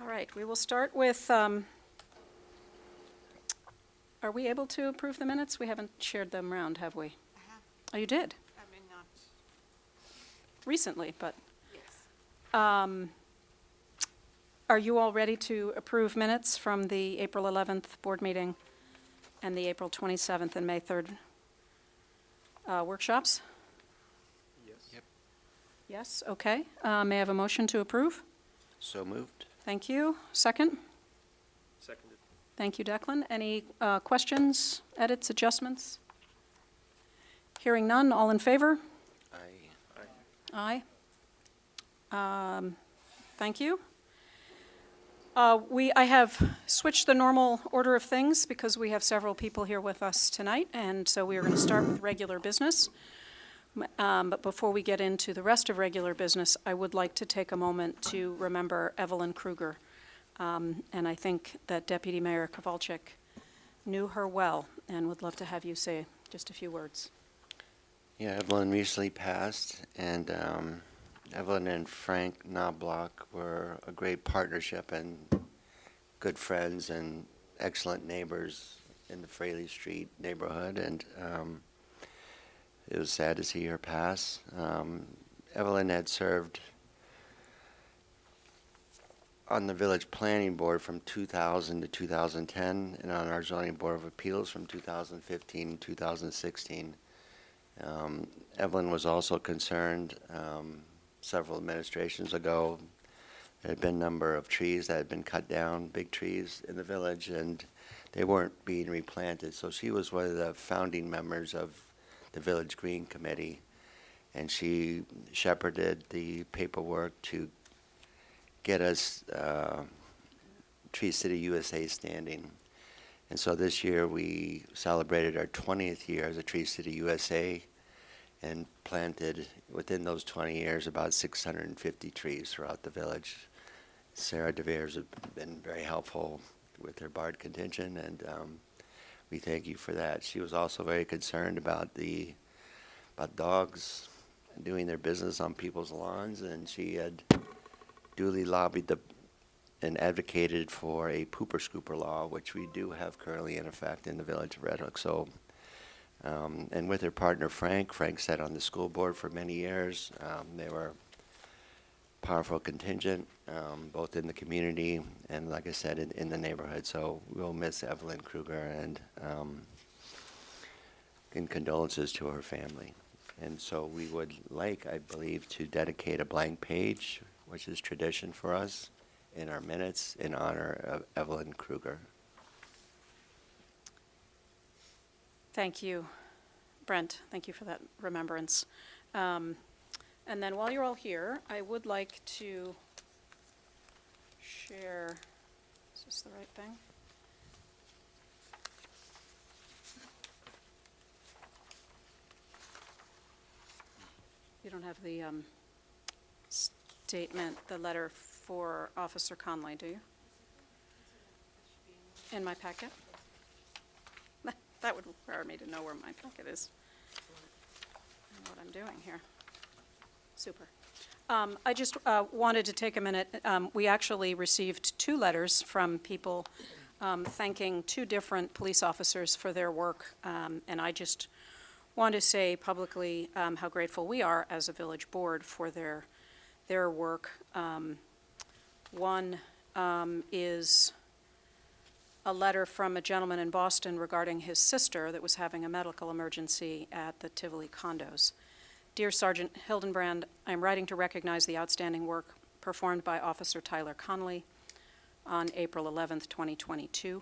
All right, we will start with, are we able to approve the minutes? We haven't shared them around, have we? I have, Oh, you did? I mean, not, Recently, but yes. are you all ready to approve minutes from the April 11th board meeting and the April 27th and May 3rd workshops? Yes. Yep. Yes, okay. May I have a motion to approve? So moved. Thank you. Second? Seconded. Thank you, Declan. Any questions, edits, adjustments? Hearing none, all in favor? Aye. Aye. Thank you. I have switched the normal order of things because we have several people here with us tonight, and so we are going to start with regular business. But before we get into the rest of regular business, I would like to take a moment to remember Evelyn Kruger. And I think that Deputy Mayor Kowalczyk knew her well and would love to have you say just a few words. Yeah, Evelyn recently passed, and Evelyn and Frank Knobloch were a great partnership and good friends and excellent neighbors in the Fraley Street neighborhood, and it was sad to see her pass. Evelyn had served on the village planning board from 2000 to 2010 and on our zoning board of appeals from 2015 to 2016. Evelyn was also concerned several administrations ago. There had been a number of trees that had been cut down, big trees in the village, and they weren't being replanted. So she was one of the founding members of the Village Green Committee, and she shepherded the paperwork to get us Tree City USA standing. And so this year we celebrated our 20th year as a Tree City USA and planted within those 20 years about 650 trees throughout the village. Sarah DeVeers has been very helpful with her BARD contingent, and we thank you for that. She was also very concerned about dogs doing their business on people's lawns, and she had duly lobbied and advocated for a pooper scooper law, which we do have currently in effect in the village of Red Hook. So, and with her partner Frank sat on the school board for many years. They were a powerful contingent, both in the community and, like I said, in the neighborhood. So we'll miss Evelyn Kruger, and in condolences to her family. And so we would like, I believe, to dedicate a blank page, which is tradition for us, in our minutes in honor of Evelyn Kruger. Thank you, Brent. Thank you for that remembrance. And then while you're all here, I would like to share, is this the right thing? You don't have the statement, the letter for Officer Conley, do you? In my packet? That would require me to know where my packet is and what I'm doing here. Super. I just wanted to take a minute. We actually received 2 letters from people thanking 2 different police officers for their work, and I just want to say publicly how grateful we are as a village board for their work. One is a letter from a gentleman in Boston regarding his sister that was having a medical emergency at the Tivoli condos. Dear Sergeant Hildenbrand, I am writing to recognize the outstanding work performed by Officer Tyler Conley on April 11th, 2022.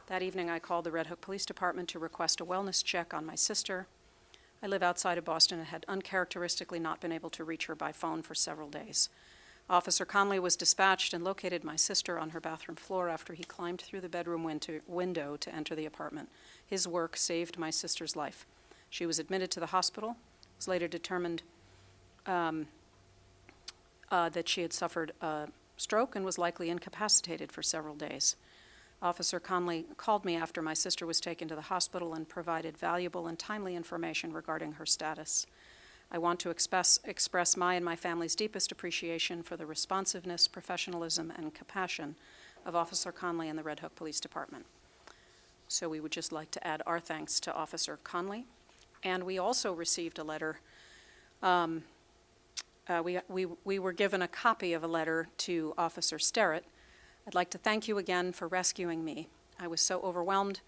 That evening I called the Red Hook Police Department to request a wellness check on my sister. I live outside of Boston and had uncharacteristically not been able to reach her by phone for several days. Officer Conley was dispatched and located my sister on her bathroom floor after he climbed through the bedroom window to enter the apartment. His work saved my sister's life. She was admitted to the hospital. It was later determined that she had suffered a stroke and was likely incapacitated for several days. Officer Conley called me after my sister was taken to the hospital and provided valuable and timely information regarding her status. I want to express my and my family's deepest appreciation for the responsiveness, professionalism, and compassion of Officer Conley and the Red Hook Police Department. So we would just like to add our thanks to Officer Conley. And we also received a letter. We were given a copy of a letter to Officer Sterrett. I'd like to thank you again for rescuing me. I was so overwhelmed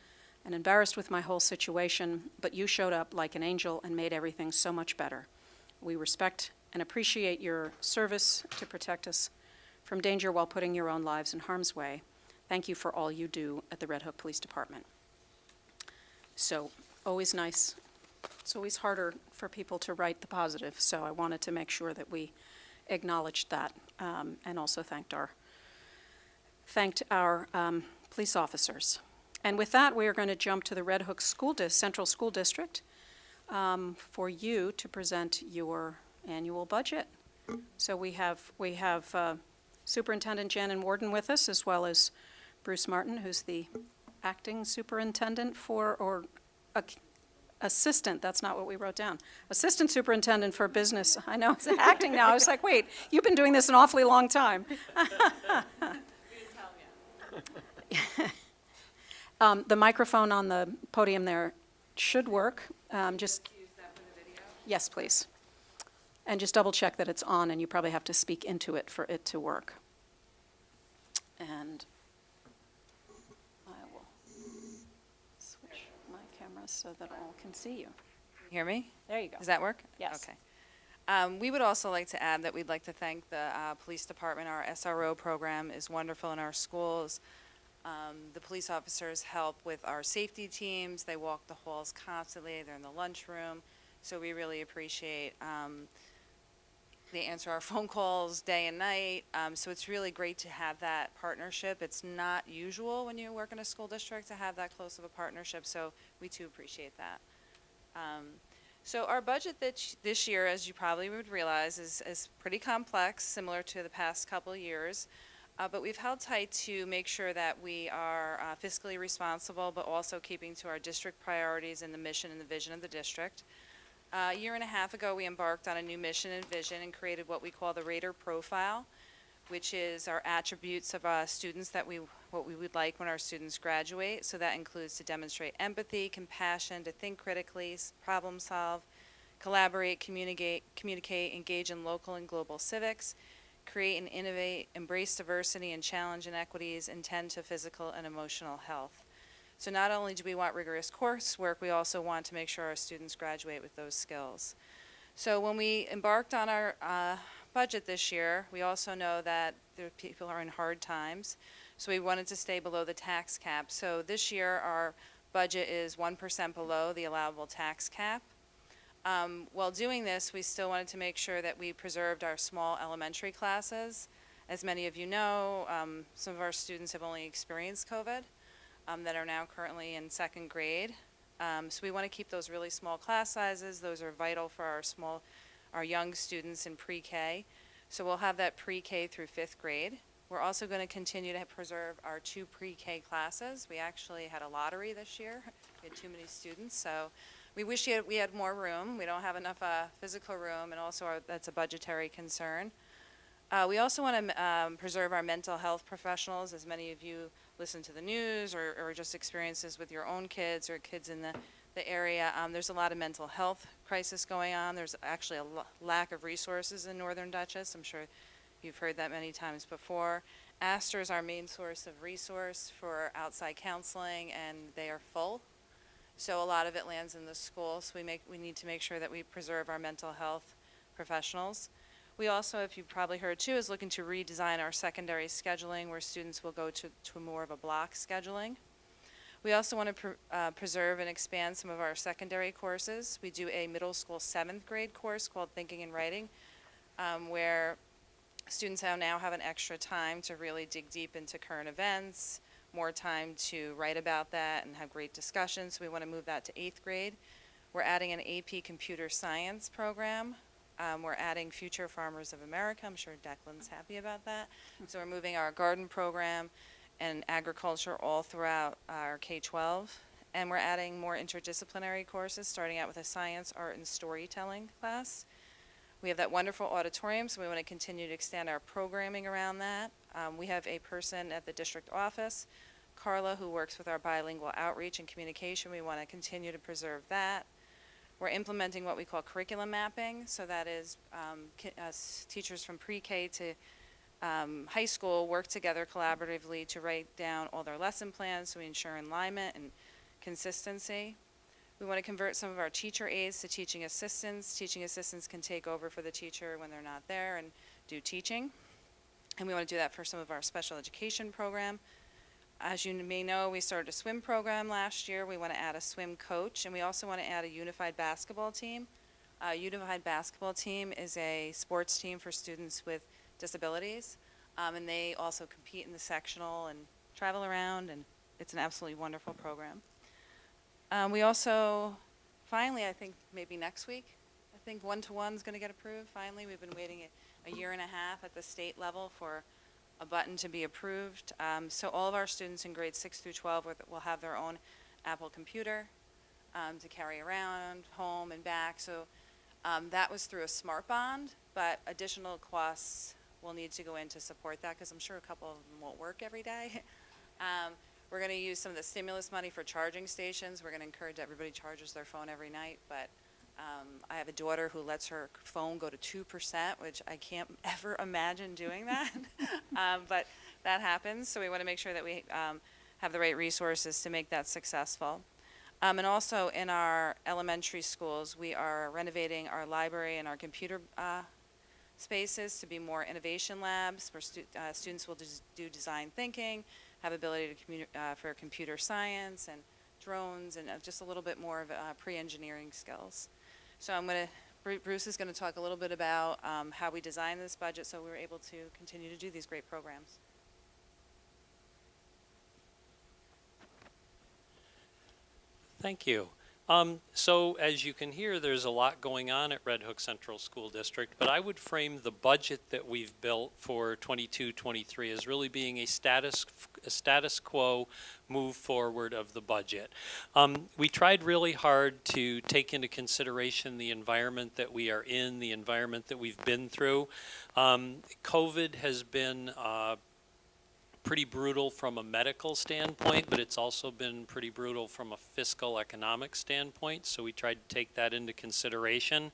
and embarrassed with my whole situation, but you showed up like an angel and made everything so much better. We respect and appreciate your service to protect us from danger while putting your own lives in harm's way. Thank you for all you do at the Red Hook Police Department. So, always nice. It's always harder for people to write the positive, so I wanted to make sure that we acknowledged that, and also thanked our police officers. And with that, we are going to jump to the Red Hook Central School District for you to present your annual budget. So we have Superintendent Janin Warden with us, as well as Bruce Martin, who's the acting superintendent assistant, that's not what we wrote down. Assistant superintendent for business. I know, it's acting now. I was like, wait, you've been doing this an awfully long time. The microphone on the podium there should work. Just use that for the video? Yes, please. And just double check that it's on, and you probably have to speak into it for it to work. And I will switch my camera so that all can see you. Hear me? There you go. Does that work? Yes. Okay. We would also like to add that we'd like to thank the police department. Our SRO program is wonderful in our schools. The police officers help with our safety teams. They walk the halls constantly. They're in the lunchroom. So we really appreciate they answer our phone calls day and night. So it's really great to have that partnership. It's not usual when you work in a school district to have that close of a partnership. So we too appreciate that. So our budget this year, as you probably would realize, is pretty complex, similar to the past couple of years. But we've held tight to make sure that we are fiscally responsible, but also keeping to our district priorities and the mission and the vision of the district. A year and a half ago, we embarked on a new mission and vision and created what we call the Rater Profile, which is our attributes of students what we would like when our students graduate. So that includes to demonstrate empathy, compassion, to think critically, problem solve, collaborate, communicate, engage in local and global civics, create and innovate, embrace diversity and challenge inequities, and tend to physical and emotional health. So not only do we want rigorous coursework, we also want to make sure our students graduate with those skills. So when we embarked on our budget this year, we also know that people are in hard times, so we wanted to stay below the tax cap. So this year, our budget is 1% below the allowable tax cap. While doing this, we still wanted to make sure that we preserved our small elementary classes. As many of you know, some of our students have only experienced COVID that are now currently in second grade. So we want to keep those really small class sizes. Those are vital for our young students in pre-K. So we'll have that pre-K through 5th grade. We're also going to continue to preserve our 2 pre-K classes. We actually had a lottery this year. We had too many students, so we wish we had more room. We don't have enough physical room, and also that's a budgetary concern. We also want to preserve our mental health professionals. As many of you listen to the news or just experiences with your own kids or kids in the area, there's a lot of mental health crisis going on. There's actually a lack of resources in Northern Duchess. I'm sure you've heard that many times before. Astor is our main source of resource for outside counseling, and they are full. So a lot of it lands in the school, so we need to make sure that we preserve our mental health professionals. We also, if you've probably heard too, is looking to redesign our secondary scheduling where students will go to more of a block scheduling. We also want to preserve and expand some of our secondary courses. We do a middle school 7th grade course called Thinking and Writing, where students now have an extra time to really dig deep into current events, more time to write about that and have great discussions. So we want to move that to 8th grade. We're adding an AP computer science program. We're adding Future Farmers of America. I'm sure Declan's happy about that. So we're moving our garden program and agriculture all throughout our K-12. and we're adding more interdisciplinary courses, starting out with a science, art, and storytelling class. We have that wonderful auditorium, so we want to continue to extend our programming around that. We have a person at the district office, Carla, who works with our bilingual outreach and communication. We want to continue to preserve that. We're implementing what we call curriculum mapping, so that is teachers from pre-K to high school work together collaboratively to write down all their lesson plans so we ensure alignment and consistency. We want to convert some of our teacher aides to teaching assistants. Teaching assistants can take over for the teacher when they're not there and do teaching. And we want to do that for some of our special education program. As you may know, we started a swim program last year. We want to add a swim coach, and we also want to add a unified basketball team. A unified basketball team is a sports team for students with disabilities, and they also compete in the sectional and travel around, and it's an absolutely wonderful program. We also, finally, I think maybe next week, I think one-to-one is going to get approved. Finally, we've been waiting a year and a half at the state level for a button to be approved. So all of our students in grades 6 through 12 will have their own Apple computer to carry around home and back. So that was through a smart bond, but additional costs will need to go in to support that because I'm sure a couple of them won't work every day. We're going to use some of the stimulus money for charging stations. We're going to encourage everybody charges their phone every night, but I have a daughter who lets her phone go to 2%, which I can't ever imagine doing that, but that happens. So we want to make sure that we have the right resources to make that successful. And also in our elementary schools, we are renovating our library and our computer spaces to be more innovation labs where students will do design thinking, have ability to for computer science and drones and just a little bit more of pre-engineering skills. So Bruce is going to talk a little bit about how we designed this budget so we were able to continue to do these great programs. Thank you. So as you can hear, there's a lot going on at Red Hook Central School District, but I would frame the budget that we've built for 22-23 as really being a status quo move forward of the budget. We tried really hard to take into consideration the environment that we are in, the environment that we've been through. COVID has been pretty brutal from a medical standpoint, but it's also been pretty brutal from a fiscal economic standpoint, so we tried to take that into consideration.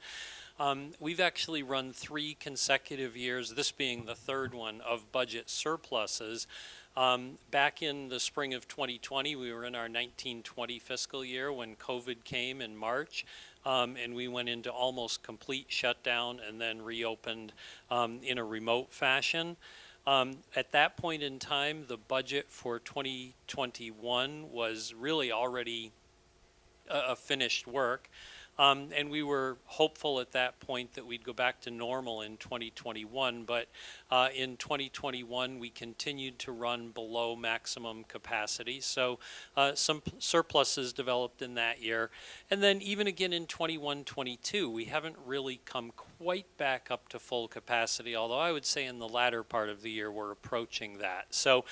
We've actually run 3 consecutive years, this being the third one, of budget surpluses. Back in the spring of 2020, we were in our 1920 fiscal year when COVID came in March, and we went into almost complete shutdown and then reopened in a remote fashion. At that point in time, the budget for 2021 was really already a finished work. And we were hopeful at that point that we'd go back to normal in 2021, but in 2021 we continued to run below maximum capacity. So some surpluses developed in that year. And then even again in 21-22, we haven't really come quite back up to full capacity, although I would say in the latter part of the year we're approaching that. So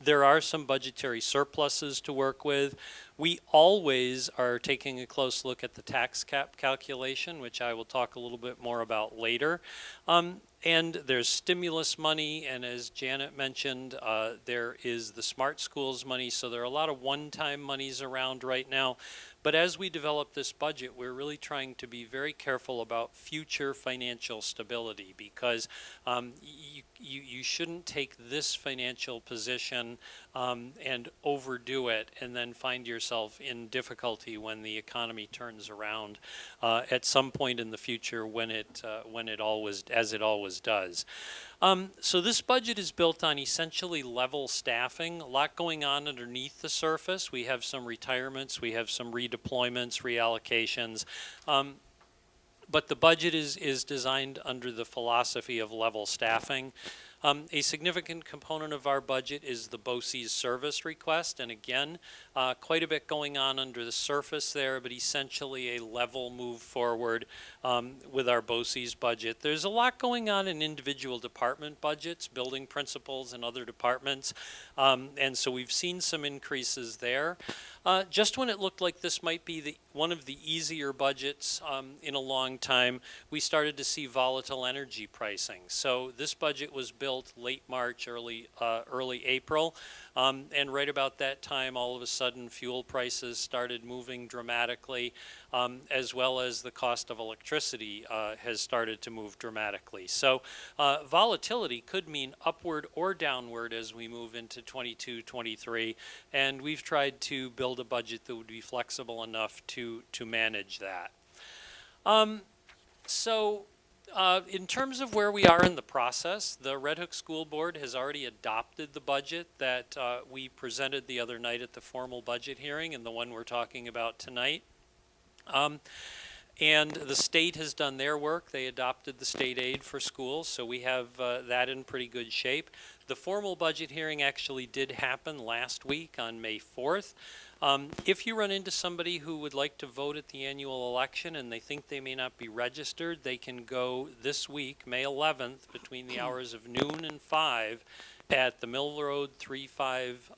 there are some budgetary surpluses to work with. We always are taking a close look at the tax cap calculation, which I will talk a little bit more about later. And there's stimulus money, and as Janet mentioned, there is the Smart Schools money, so there are a lot of one-time monies around right now. But as we develop this budget, we're really trying to be very careful about future financial stability because you shouldn't take this financial position and overdo it and then find yourself in difficulty when the economy turns around at some point in the future when it always does. So this budget is built on essentially level staffing, a lot going on underneath the surface. We have some retirements, we have some redeployments, reallocations, but the budget is designed under the philosophy of level staffing. A significant component of our budget is the BOCES service request, and again, quite a bit going on under the surface there, but essentially a level move forward with our BOCES budget. There's a lot going on in individual department budgets, building principals and other departments, and so we've seen some increases there. Just when it looked like this might be one of the easier budgets in a long time, we started to see volatile energy pricing. So this budget was built late March, early April, and right about that time, all of a sudden, fuel prices started moving dramatically, as well as the cost of electricity has started to move dramatically. So volatility could mean upward or downward as we move into 22, 23, and we've tried to build a budget that would be flexible enough to manage that. In terms of where we are in the process, the Red Hook School Board has already adopted the budget that we presented the other night at the formal budget hearing and the one we're talking about tonight. And the state has done their work. They adopted the state aid for schools, so we have that in pretty good shape. The formal budget hearing actually did happen last week on May 4th. If you run into somebody who would like to vote at the annual election and they think they may not be registered, they can go this week, May 11th, between the hours of noon and 5 at the Mill Road 35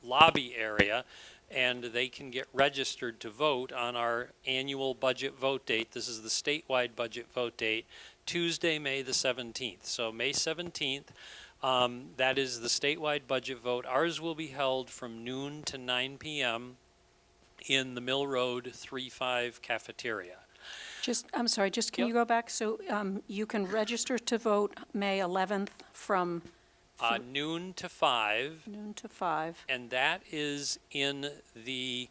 lobby area, and they can get registered to vote on our annual budget vote date. This is the statewide budget vote date, Tuesday, May the 17th. So May 17th. That is the statewide budget vote. Ours will be held from noon to 9 p.m. in the Mill Road 35 cafeteria. I'm sorry, can you go back? So you can register to vote May 11th from Noon to 5. noon to 5. And that is in the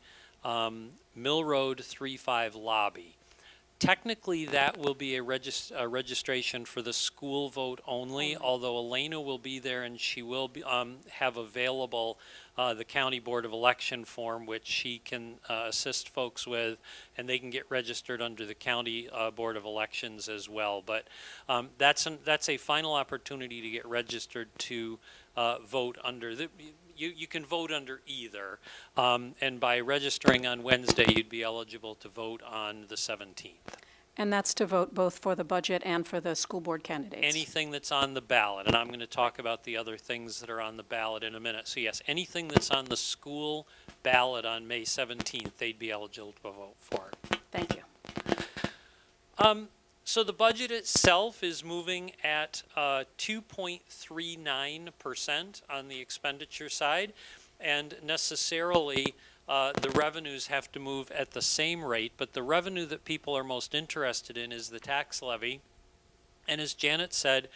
Mill Road 35 lobby. Technically, that will be a registration for the school vote only, although Elena will be there and she will have available the County Board of Election form, which she can assist folks with, and they can get registered under the County Board of Elections as well. But that's a final opportunity to get registered to vote under the. You can vote under either, and by registering on Wednesday, you'd be eligible to vote on the 17th. And that's to vote both for the budget and for the school board candidates? Anything that's on the ballot, and I'm going to talk about the other things that are on the ballot in a minute. So yes, anything that's on the school ballot on May 17th, they'd be eligible to vote for. Thank you. So the budget itself is moving at 2.39% on the expenditure side, and necessarily the revenues have to move at the same rate, but the revenue that people are most interested in is the tax levy. And as Janet said,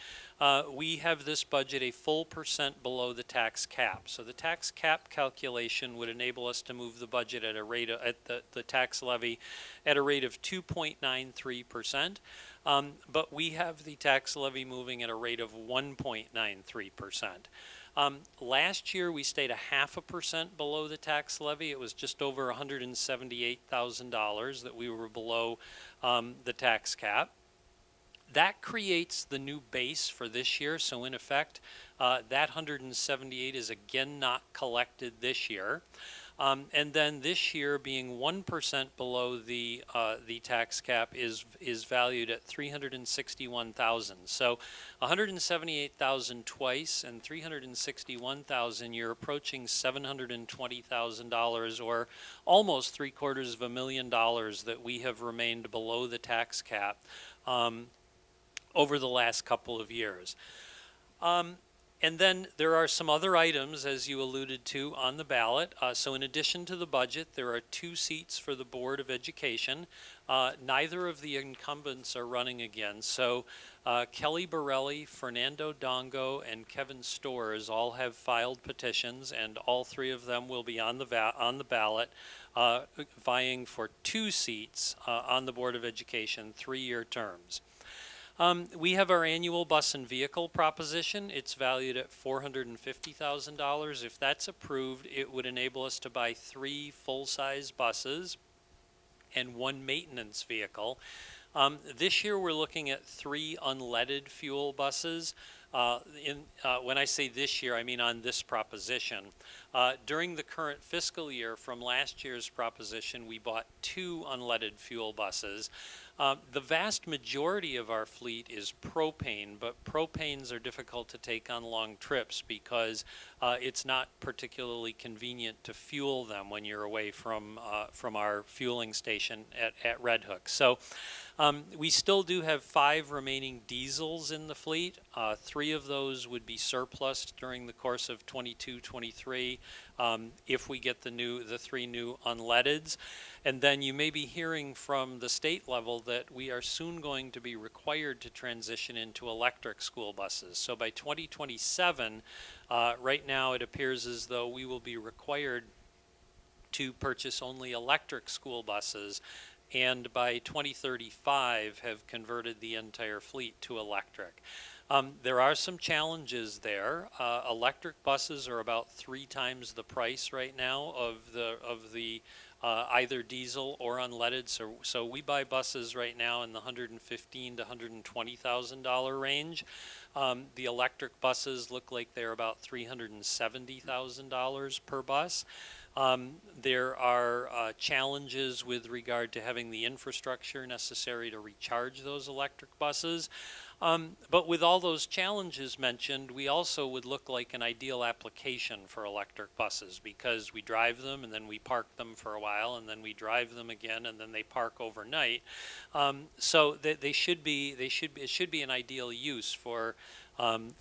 we have this budget a full percent below the tax cap. So the tax cap calculation would enable us to move the budget at a rate of, the tax levy at a rate of 2.93%. But we have the tax levy moving at a rate of 1.93%. Last year, we stayed 0.5% below the tax levy. It was just over $178,000 that we were below the tax cap. That creates the new base for this year. So in effect, that 178 is again not collected this year. And then this year, being 1% below the tax cap is valued at $361,000. So $178,000 twice, and $361,000. You're approaching $720,000, or almost $750,000 that we have remained below the tax cap over the last couple of years. And then there are some other items, as you alluded to, on the ballot. So in addition to the budget, there are 2 seats for the Board of Education. Neither of the incumbents are running again. So Kelly Borelli, Fernando Dongo, and Kevin Storrs all have filed petitions, and all 3 of them will be on the ballot, vying for 2 seats on the Board of Education, 3-year terms. We have our annual bus and vehicle proposition. It's valued at $450,000. If that's approved, it would enable us to buy 3 full-size buses and 1 maintenance vehicle. This year, we're looking at 3 unleaded fuel buses. When I say this year, I mean on this proposition. During the current fiscal year, from last year's proposition, we bought 2 unleaded fuel buses. The vast majority of our fleet is propane, but propanes are difficult to take on long trips because it's not particularly convenient to fuel them when you're away from our fueling station at Red Hook. So we still do have 5 remaining diesels in the fleet. 3 of those would be surplus during the course of 22-23 if we get the 3 new unleadeds. And then you may be hearing from the state level that we are soon going to be required to transition into electric school buses. So by 2027, right now it appears as though we will be required to purchase only electric school buses, and by 2035 have converted the entire fleet to electric. There are some challenges there. Electric buses are about 3 times the price right now of the either diesel or unleaded. So we buy buses right now in the $115,000 to $120,000 range. The electric buses look like they're about $370,000 per bus. There are challenges with regard to having the infrastructure necessary to recharge those electric buses. But with all those challenges mentioned, we also would look like an ideal application for electric buses because we drive them and then we park them for a while and then we drive them again and then they park overnight. So it should be an ideal use for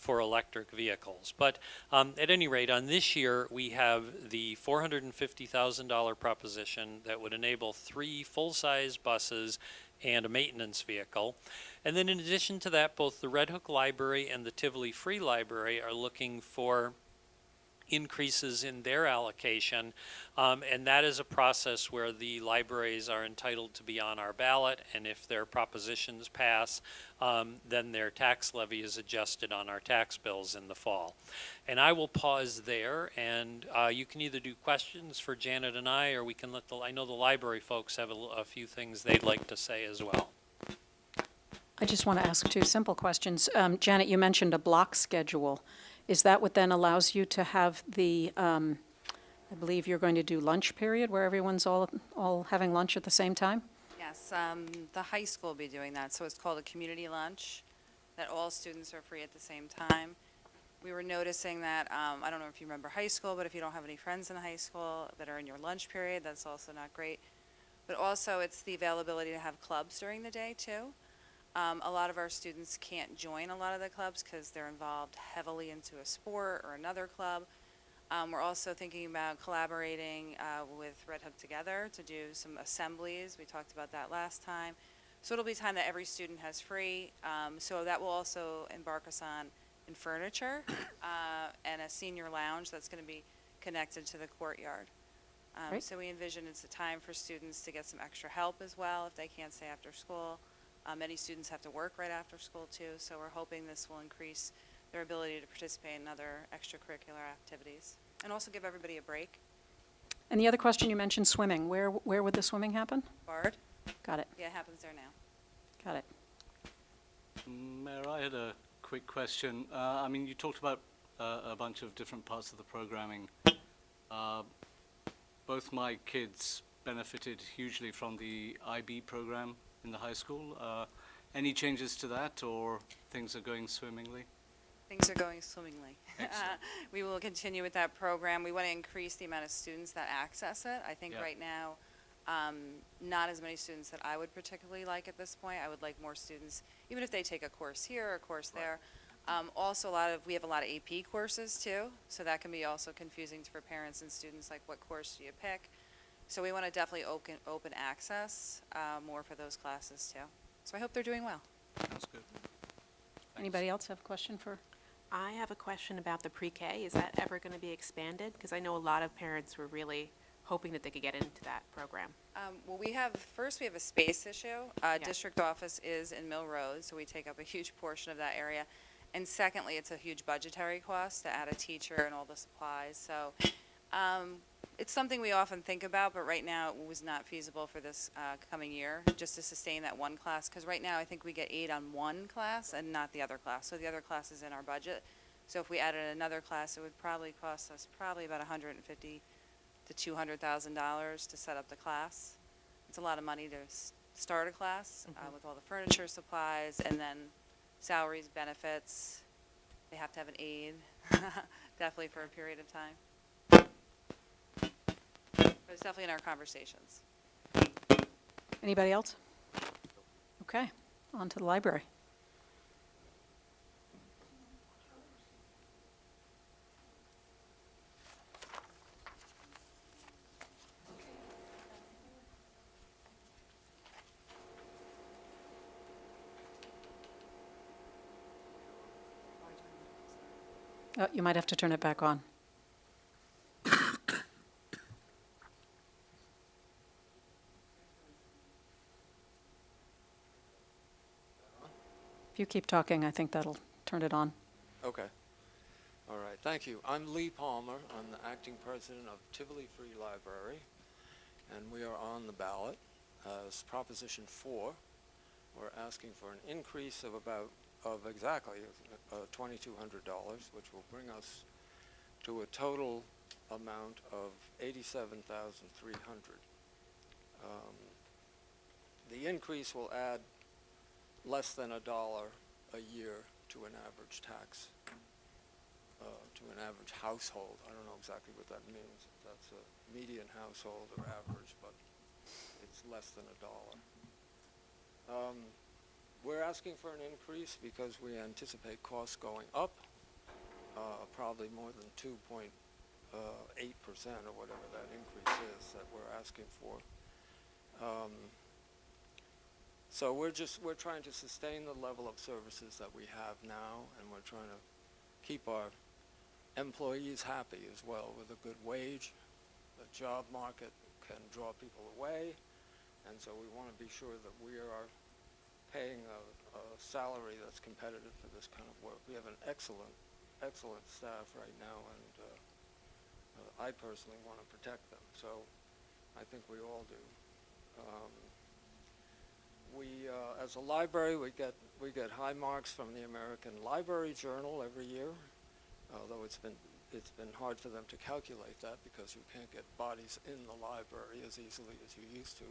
electric vehicles. But at any rate, on this year, we have the $450,000 proposition that would enable 3 full-size buses and a maintenance vehicle. And then in addition to that, both the Red Hook Library and the Tivoli Free Library are looking for increases in their allocation, and that is a process where the libraries are entitled to be on our ballot, and if their propositions pass, then their tax levy is adjusted on our tax bills in the fall. And I will pause there, and you can either do questions for Janet and I, or we can I know the library folks have a few things they'd like to say as well. I just want to ask 2 simple questions. Janet, you mentioned a block schedule. Is that what then allows you to have the, I believe you're going to do lunch period where everyone's all having lunch at the same time? Yes, the high school will be doing that, so it's called a community lunch, that all students are free at the same time. We were noticing that, I don't know if you remember high school, but if you don't have any friends in high school that are in your lunch period, that's also not great. But also, it's the availability to have clubs during the day, too. A lot of our students can't join a lot of the clubs because they're involved heavily into a sport or another club. We're also thinking about collaborating with Red Hook Together to do some assemblies. We talked about that last time. So it'll be time that every student has free. So that will also embark us on in furniture and a senior lounge that's going to be connected to the courtyard. Great. So we envision it's a time for students to get some extra help as well if they can't stay after school. Many students have to work right after school too, so we're hoping this will increase their ability to participate in other extracurricular activities and also give everybody a break. And the other question, you mentioned swimming. Where would the swimming happen? Bard? Got it, Yeah, it happens there now. got it. Mayor, I had a quick question. I mean, you talked about a bunch of different parts of the programming. Both my kids benefited hugely from the IB program in the high school. Any changes to that, or things are going swimmingly? Things are going swimmingly. Excellent. We will continue with that program. We want to increase the amount of students that access it. I think Yeah. right now, not as many students that I would particularly like at this point. I would like more students, even if they take a course here or a course there. Also, we have a lot of AP courses too, so that can be also confusing for parents and students, like what course do you pick? So we want to definitely open access more for those classes too. So I hope they're doing well. Sounds good. Anybody else have a question for? I have a question about the pre-K. Is that ever going to be expanded? Because I know a lot of parents were really hoping that they could get into that program. Well, we have a space issue. District office is in Mill Road, so we take up a huge portion of that area. And secondly, it's a huge budgetary cost to add a teacher and all the supplies. So It's something we often think about, but right now it was not feasible for this coming year, just to sustain that one class. Because right now, I think we get aid on one class and not the other class. So the other class is in our budget. So if we added another class, it would probably cost us probably about $150,000 to $200,000 to set up the class. It's a lot of money to start a class with all the furniture, supplies, and then salaries, benefits. They have to have an aide, definitely for a period of time. But it's definitely in our conversations. Anybody else? Okay, on to the library. Oh, you might have to turn it back on. If you keep talking, I think that'll turn it on. Okay. All right, thank you. I'm Lee Palmer. I'm the acting president of Tivoli Free Library, and we are on the ballot as Proposition 4. We're asking for an increase of exactly $2,200, which will bring us to a total amount of $87,300. The increase will add less than $1 a year to an average tax, to an average household. I don't know exactly what that means, if that's a median household or average, but it's less than $1. We're asking for an increase because we anticipate costs going up, probably more than 2.8% or whatever that increase is that we're asking for. So we're trying to sustain the level of services that we have now, and we're trying to keep our employees happy as well with a good wage. The job market can draw people away, and so we want to be sure that we are paying a salary that's competitive for this kind of work. We have an excellent staff right now, and I personally want to protect them, so I think we all do. As a library, we get high marks from the American Library Journal every year, although it's been hard for them to calculate that because you can't get bodies in the library as easily as you used to,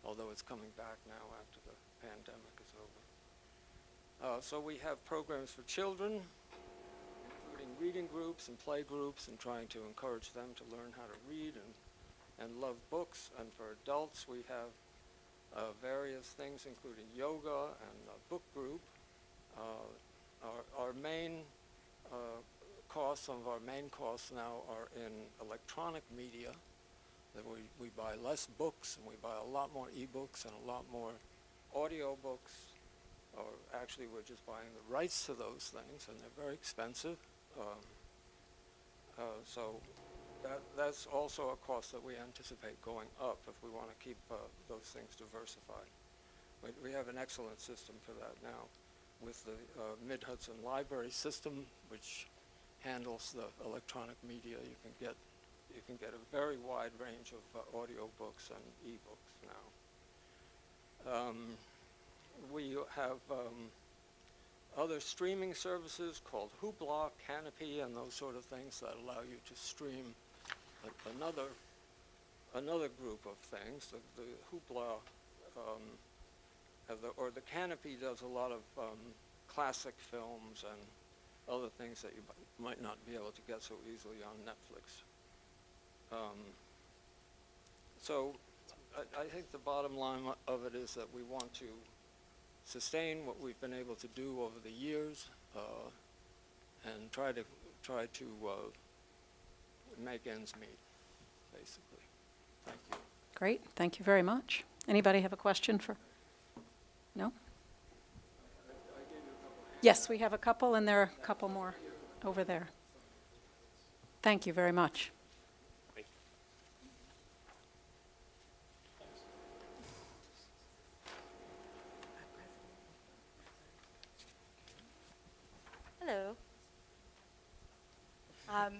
although it's coming back now after the pandemic is over. So we have programs for children, including reading groups and play groups, and trying to encourage them to learn how to read and love books. And for adults, we have various things, including yoga and a book group. Our main some of our main costs now are in electronic media, that we buy less books, and we buy a lot more e-books and a lot more audio books, or actually we're just buying the rights to those things, and they're very expensive. So that's also a cost that we anticipate going up if we want to keep those things diversified. We have an excellent system for that now with the Mid-Hudson Library System, which handles the electronic media. You can get a very wide range of audio books and e-books now. We have other streaming services called Hoopla, Canopy, and those sort of things that allow you to stream another group of things. The Hoopla or the Canopy does a lot of classic films and other things that you might not be able to get so easily on Netflix. So I think the bottom line of it is that we want to sustain what we've been able to do over the years, and try to make ends meet, basically. Thank you. Great, thank you very much. Anybody have a question for? No? Yes, we have a couple, and there are a couple more over there. Thank you very much. Hello.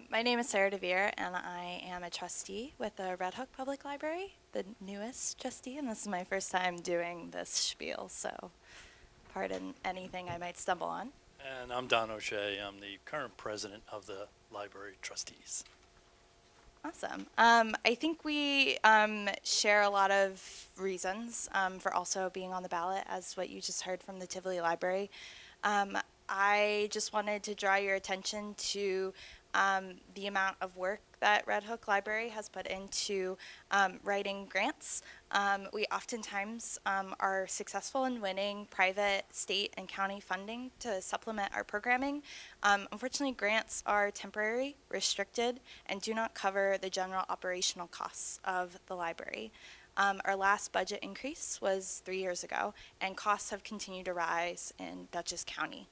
My name is Sarah DeVere, and I am a trustee with the Red Hook Public Library, the newest trustee, and this is my first time doing this spiel, so pardon anything I might stumble on. And I'm Don O'Shea. I'm the current president of the library trustees. Awesome. I think we share a lot of reasons for also being on the ballot, as what you just heard from the Tivoli Library. I just wanted to draw your attention to the amount of work that Red Hook Library has put into writing grants. We oftentimes are successful in winning private, state, and county funding to supplement our programming. Unfortunately, grants are temporary, restricted, and do not cover the general operational costs of the library. Our last budget increase was 3 years ago, and costs have continued to rise in Duchess County.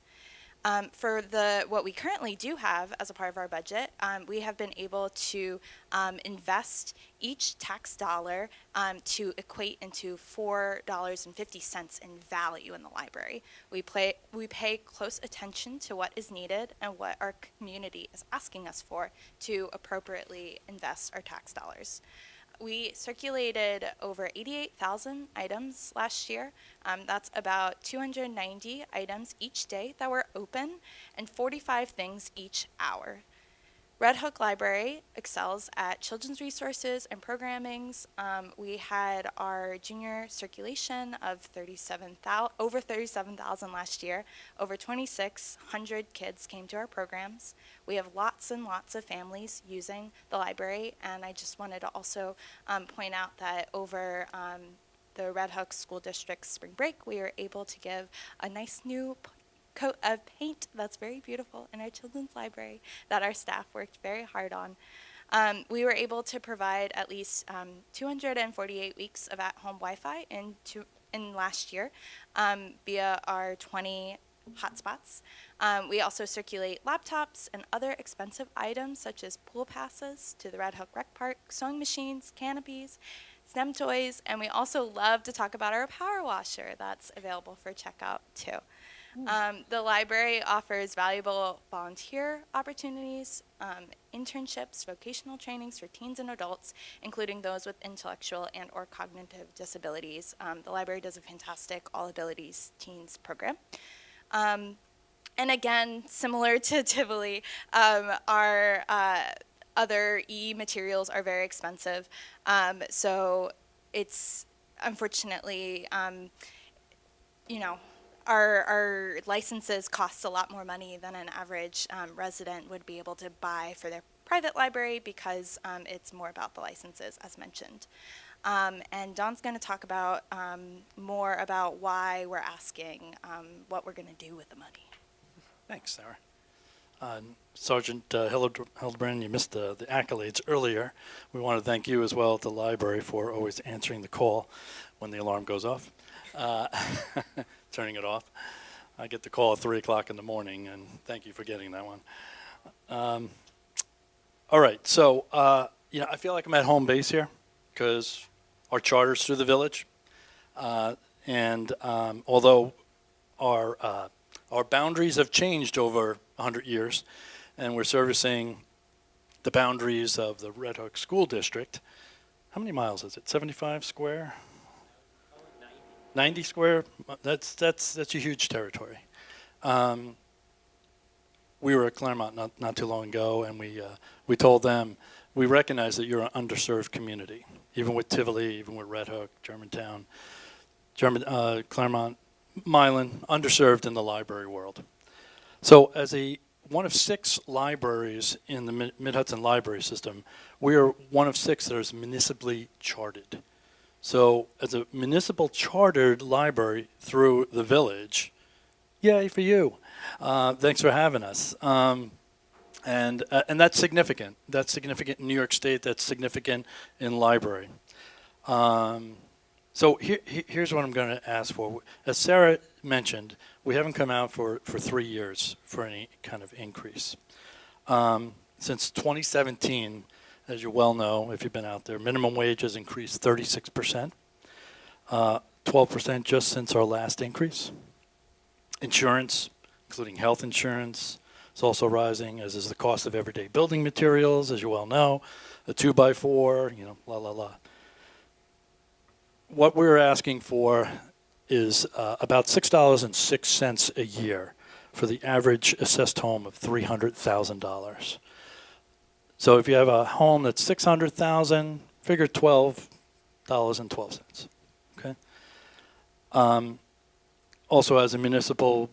For what we currently do have as a part of our budget, we have been able to invest each tax dollar to equate into $4.50 in value in the library. We pay close attention to what is needed and what our community is asking us for to appropriately invest our tax dollars. We circulated over 88,000 items last year. That's about 290 items each day that were open and 45 things each hour. Red Hook Library excels at children's resources and programmings. We had our junior circulation of over 37,000 last year. Over 2,600 kids came to our programs. We have lots and lots of families using the library, and I just wanted to also point out that over the Red Hook School District's spring break, we were able to give a nice new coat of paint that's very beautiful in our children's library that our staff worked very hard on. We were able to provide at least 248 weeks of at-home Wi-Fi in last year via our 20 hotspots. We also circulate laptops and other expensive items such as pool passes to the Red Hook Rec Park, sewing machines, canopies, STEM toys, and we also love to talk about our power washer that's available for checkout too. The library offers valuable volunteer opportunities, internships, vocational trainings for teens and adults, including those with intellectual and or cognitive disabilities. The library does a fantastic All Abilities Teens program. And again, similar to Tivoli, our other e-materials are very expensive. So it's unfortunately, our licenses cost a lot more money than an average resident would be able to buy for their private library because it's more about the licenses, as mentioned. And Don's going to talk about more about why we're asking what we're going to do with the money. Thanks, Sarah. Sergeant Hildenbrand, you missed the accolades earlier. We want to thank you as well at the library for always answering the call when the alarm goes off. Turning it off. I get the call at 3 o'clock in the morning, and thank you for getting that one. All right, so I feel like I'm at home base here because our charter's through the village, and although our boundaries have changed over 100 years, and we're servicing the boundaries of the Red Hook School District. How many miles is it? 75 square? 90 square, that's a huge territory. We were at Claremont not too long ago, and we told them we recognize that you're an underserved community, even with Tivoli, even with Red Hook, Germantown, Claremont, Milan, underserved in the library world. So as one of 6 libraries in the Mid-Hudson library system, we are one of 6 that is municipally chartered. So as a municipal chartered library through the village, yay for you. Thanks for having us. And that's significant. That's significant in New York State. That's significant in library. So here's what I'm going to ask for. As Sarah mentioned, we haven't come out for 3 years for any kind of increase. Since 2017, as you well know, if you've been out there, minimum wage has increased 36%, 12% just since our last increase. Insurance, including health insurance, It's also rising, as is the cost of everyday building materials, as you well know, a 2x4, la, la, la. What we're asking for is about $6.06 a year for the average assessed home of $300,000. So if you have a home that's $600,000, figure $12.12. Okay. Also, as a municipal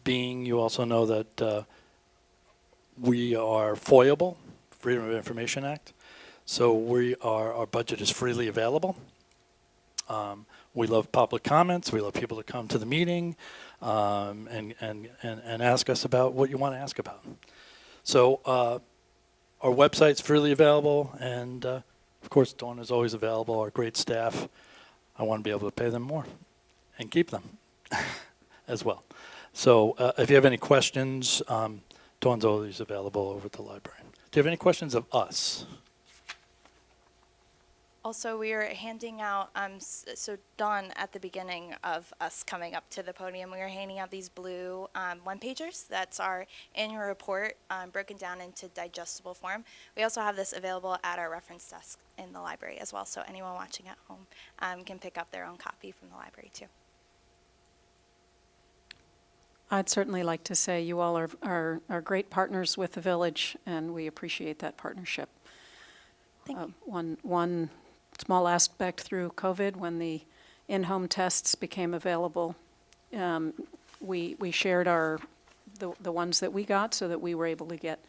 being, you also know that we are FOIable, Freedom of Information Act. So our budget is freely available. We love public comments. We love people to come to the meeting and ask us about what you want to ask about. So our website's freely available, and of course, Dawn is always available. Our great staff. I want to be able to pay them more and keep them as well. So if you have any questions, Dawn's always available over at the library. Do you have any questions of us? Also, we are handing out, so Dawn, at the beginning of us coming up to the podium, we were handing out these blue one-pagers. That's our annual report broken down into digestible form. We also have this available at our reference desk in the library as well, so anyone watching at home can pick up their own copy from the library too. I'd certainly like to say you all are great partners with the village, and we appreciate that partnership. Thank you. One small aspect through COVID, when the in-home tests became available, we shared the ones that we got so that we were able to get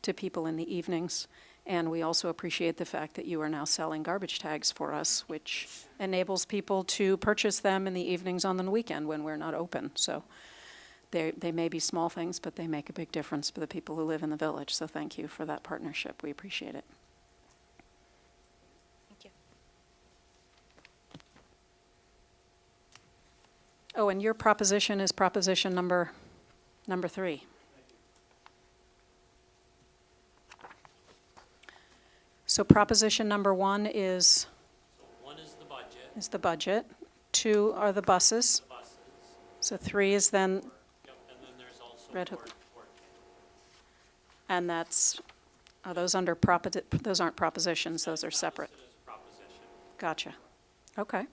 to people in the evenings. And we also appreciate the fact that you are now selling garbage tags for us, which enables people to purchase them in the evenings on the weekend when we're not open. So they may be small things, but they make a big difference for the people who live in the village. So thank you for that partnership. We appreciate it. Thank you. Oh, and your proposition is proposition number 3. So proposition number 1 is? One is the budget. Is the budget. 2 are the buses. The buses. So 3 is then Yep, and then there's also Red Hook. Court. And that's, are those under those aren't propositions, those are separate. Listed as a proposition. Gotcha. Okay.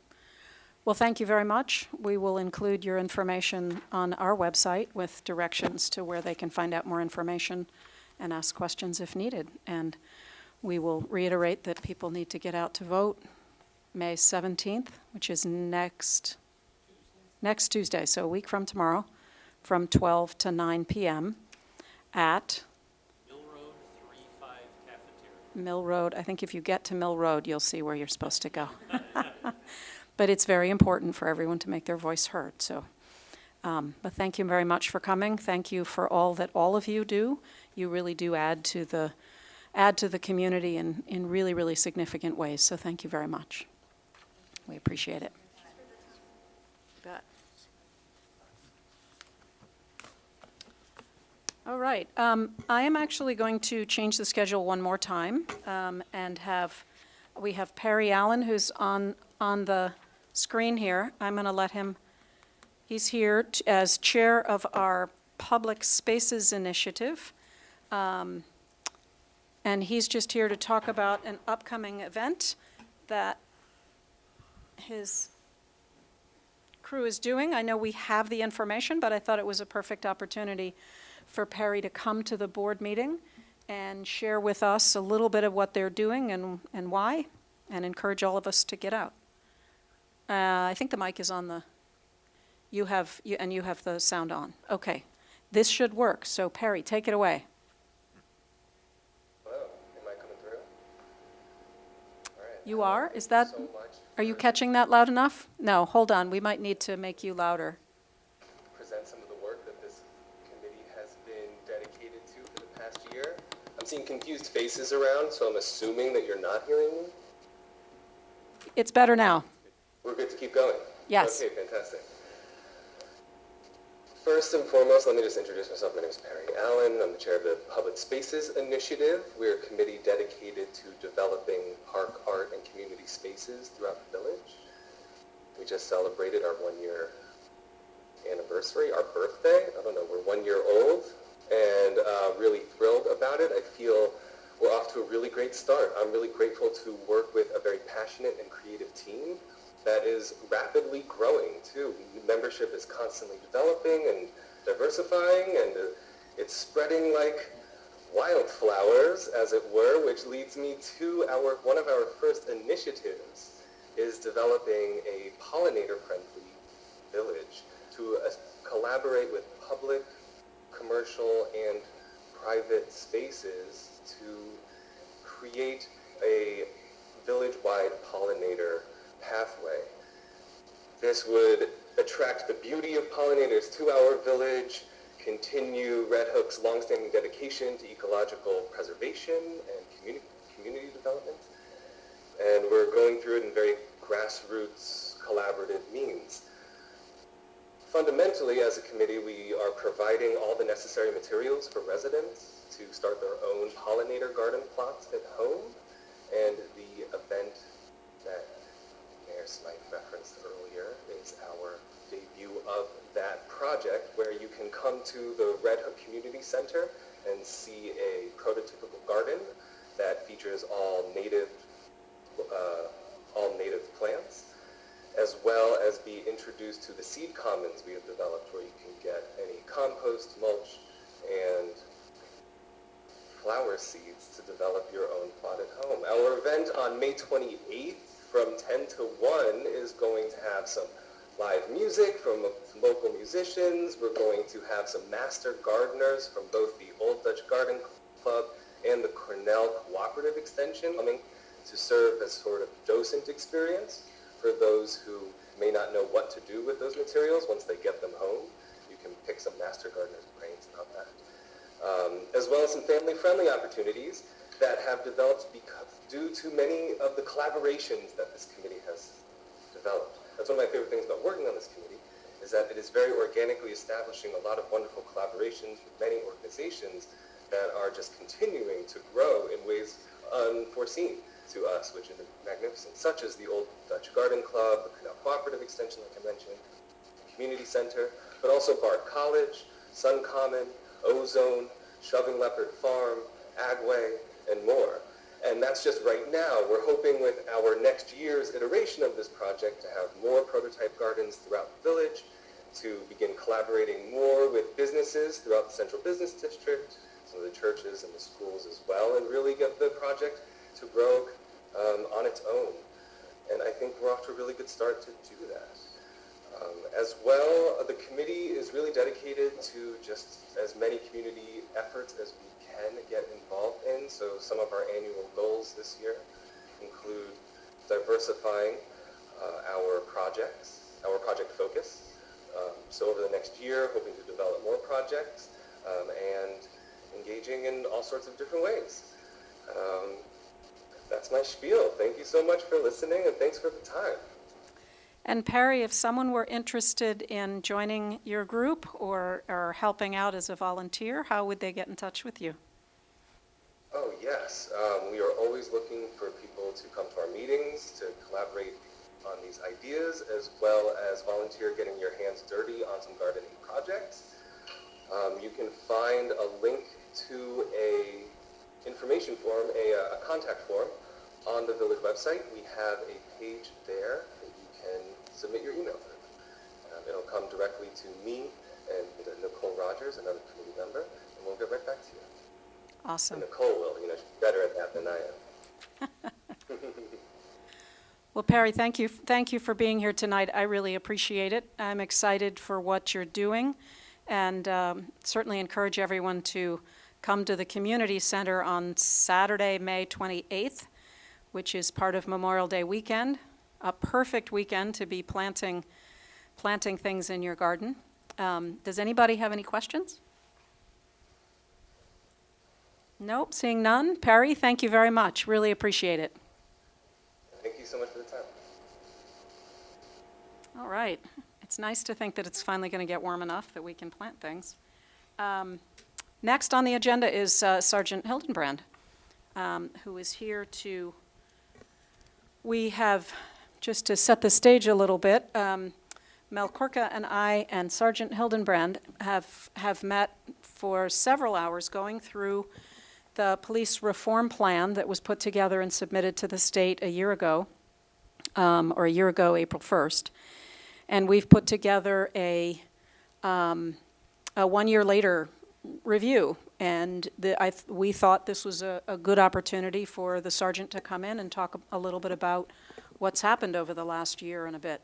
Well, thank you very much. We will include your information on our website with directions to where they can find out more information and ask questions if needed. And we will reiterate that people need to get out to vote May 17th, which is next Tuesday, so a week from tomorrow, from 12 to 9 p.m. at Mill Road 3-5 Cafeteria. Mill Road. I think if you get to Mill Road, you'll see where you're supposed to go. But it's very important for everyone to make their voice heard. So, but thank you very much for coming. Thank you for all that all of you do. You really do add to the community in really, really significant ways. So thank you very much. We appreciate it. You bet. All right. I am actually going to change the schedule one more time and we have Perry Allen, who's on the screen here. I'm going to let him, he's here as chair of our Public Spaces Initiative. And he's just here to talk about an upcoming event that his crew is doing. I know we have the information, but I thought it was a perfect opportunity for Perry to come to the board meeting and share with us a little bit of what they're doing and why, and encourage all of us to get out. I think the mic is on the, you have the sound on. Okay, this should work. So Perry, take it away. Hello, am I coming through? All right. You are? Is that, Thank you so much are you for catching that loud enough? No, hold on, we might need to make you louder. present some of the work that this committee has been dedicated to for the past year. I'm seeing confused faces around, so I'm assuming that you're not hearing me. It's better now. We're good to keep going? Yes. Okay, fantastic. First and foremost, let me just introduce myself. My name is Perry Allen. I'm the chair of the Public Spaces Initiative. We're a committee dedicated to developing park, art, and community spaces throughout the village. We just celebrated our 1-year anniversary, our birthday. I don't know, we're 1 year old. and really thrilled about it. I feel we're off to a really great start. I'm really grateful to work with a very passionate and creative team that is rapidly growing too. Membership is constantly developing and diversifying, and it's spreading like wildflowers, as it were, which leads me to one of our first initiatives is developing a pollinator-friendly village to collaborate with public, commercial, and private spaces to create a village-wide pollinator pathway. This would attract the beauty of pollinators to our village, continue Red Hook's longstanding dedication to ecological preservation and community development. And we're going through it in very grassroots, collaborative means. Fundamentally, as a committee, we are providing all the necessary materials for residents to start their own pollinator garden plots at home. And the event that Mayor Smythe referenced earlier is our debut of that project, where you can come to the Red Hook Community Center and see a prototypical garden that features all native plants, as well as be introduced to the seed commons we have developed, where you can get any compost, mulch, and flower seeds to develop your own plot at home. Our event on May 28th from 10 to 1 is going to have some live music from local musicians. We're going to have some master gardeners from both the Old Dutch Garden Club and the Cornell Cooperative Extension coming to serve as sort of docent experience for those who may not know what to do with those materials once they get them home. You can pick some master gardeners' brains about that. As well as some family-friendly opportunities that have developed due to many of the collaborations that this committee has developed. That's one of my favorite things about working on this committee, is that it is very organically establishing a lot of wonderful collaborations with many organizations that are just continuing to grow in ways unforeseen to us, which is magnificent, such as the Old Dutch Garden Club, the Canal Cooperative Extension, like I mentioned, the Community Center, but also Bard College, Sun Common, Ozone, Shoving Leopard Farm, Agway, and more. And that's just right now. We're hoping with our next year's iteration of this project to have more prototype gardens throughout the village, to begin collaborating more with businesses throughout the Central Business District, some of the churches and the schools as well, and really get the project to grow on its own. And I think we're off to a really good start to do that. As well, the committee is really dedicated to just as many community efforts as we can get involved in. So some of our annual goals this year include diversifying our projects, our project focus. So over the next year, hoping to develop more projects and engaging in all sorts of different ways. That's my spiel. Thank you so much for listening, and thanks for the time. And Perry, if someone were interested in joining your group or helping out as a volunteer, how would they get in touch with you? Oh, yes. We are always looking for people to come to our meetings, to collaborate on these ideas, as well as volunteer getting your hands dirty on some gardening projects. You can find a link to a information form, a contact form on the village website. We have a page there that you can submit your email through. It'll come directly to me and Nicole Rogers, another committee member, and we'll get right back to you. Awesome. And Nicole will, she's better at that than I am. Well, Perry, thank you for being here tonight. I really appreciate it. I'm excited for what you're doing, and certainly encourage everyone to come to the community center on Saturday, May 28th, which is part of Memorial Day weekend, a perfect weekend to be planting things in your garden. Does anybody have any questions? Nope, seeing none. Perry, thank you very much. Really appreciate it. Thank you so much for the time. All right. It's nice to think that it's finally going to get warm enough that we can plant things. Next on the agenda is Sergeant Hildenbrand, who is here to, we have, just to set the stage a little bit, Mel Korka and I and Sergeant Hildenbrand have met for several hours going through the police reform plan that was put together and submitted to the state a year ago, April 1st. And we've put together a 1 year later review. And we thought this was a good opportunity for the sergeant to come in and talk a little bit about what's happened over the last year and a bit.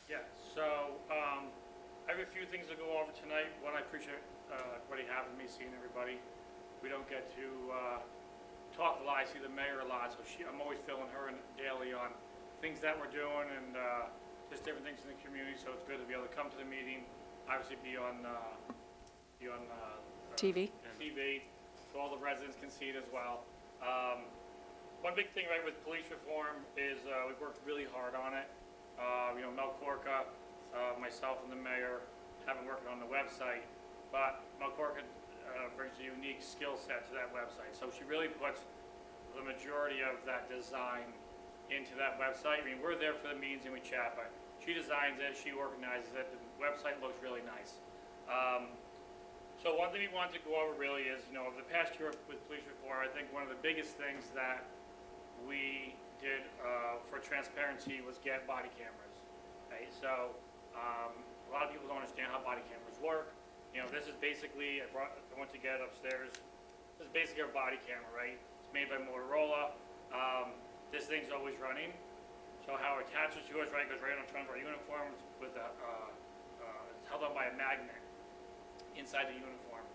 Yeah, so I have a few things to go over tonight. One, I appreciate everybody having me, seeing everybody. We don't get to talk a lot. I see the mayor a lot, so I'm always filling her in daily on things that we're doing and just different things in the community. So it's good to be able to come to the meeting, obviously be on TV. So all the residents can see it as well. One big thing, right, with police reform is we've worked really hard on it. Mel Corca, myself and the mayor have been working on the website, but Mel Corca brings a unique skill set to that website. So she really puts the majority of that design into that website. I mean, we're there for the meetings and we chat, but she designs it, she organizes it, the website looks really nice. So one thing we wanted to go over really is, over the past year with police reform, I think one of the biggest things that we did for transparency was get body cameras, right? So a lot of people don't understand how body cameras work. This is basically, I went to get it upstairs. This is basically our body camera, right? It's made by Motorola. This thing's always running. So how it attaches to us, right, goes right on front of our uniforms with it's held on by a magnet inside the uniform.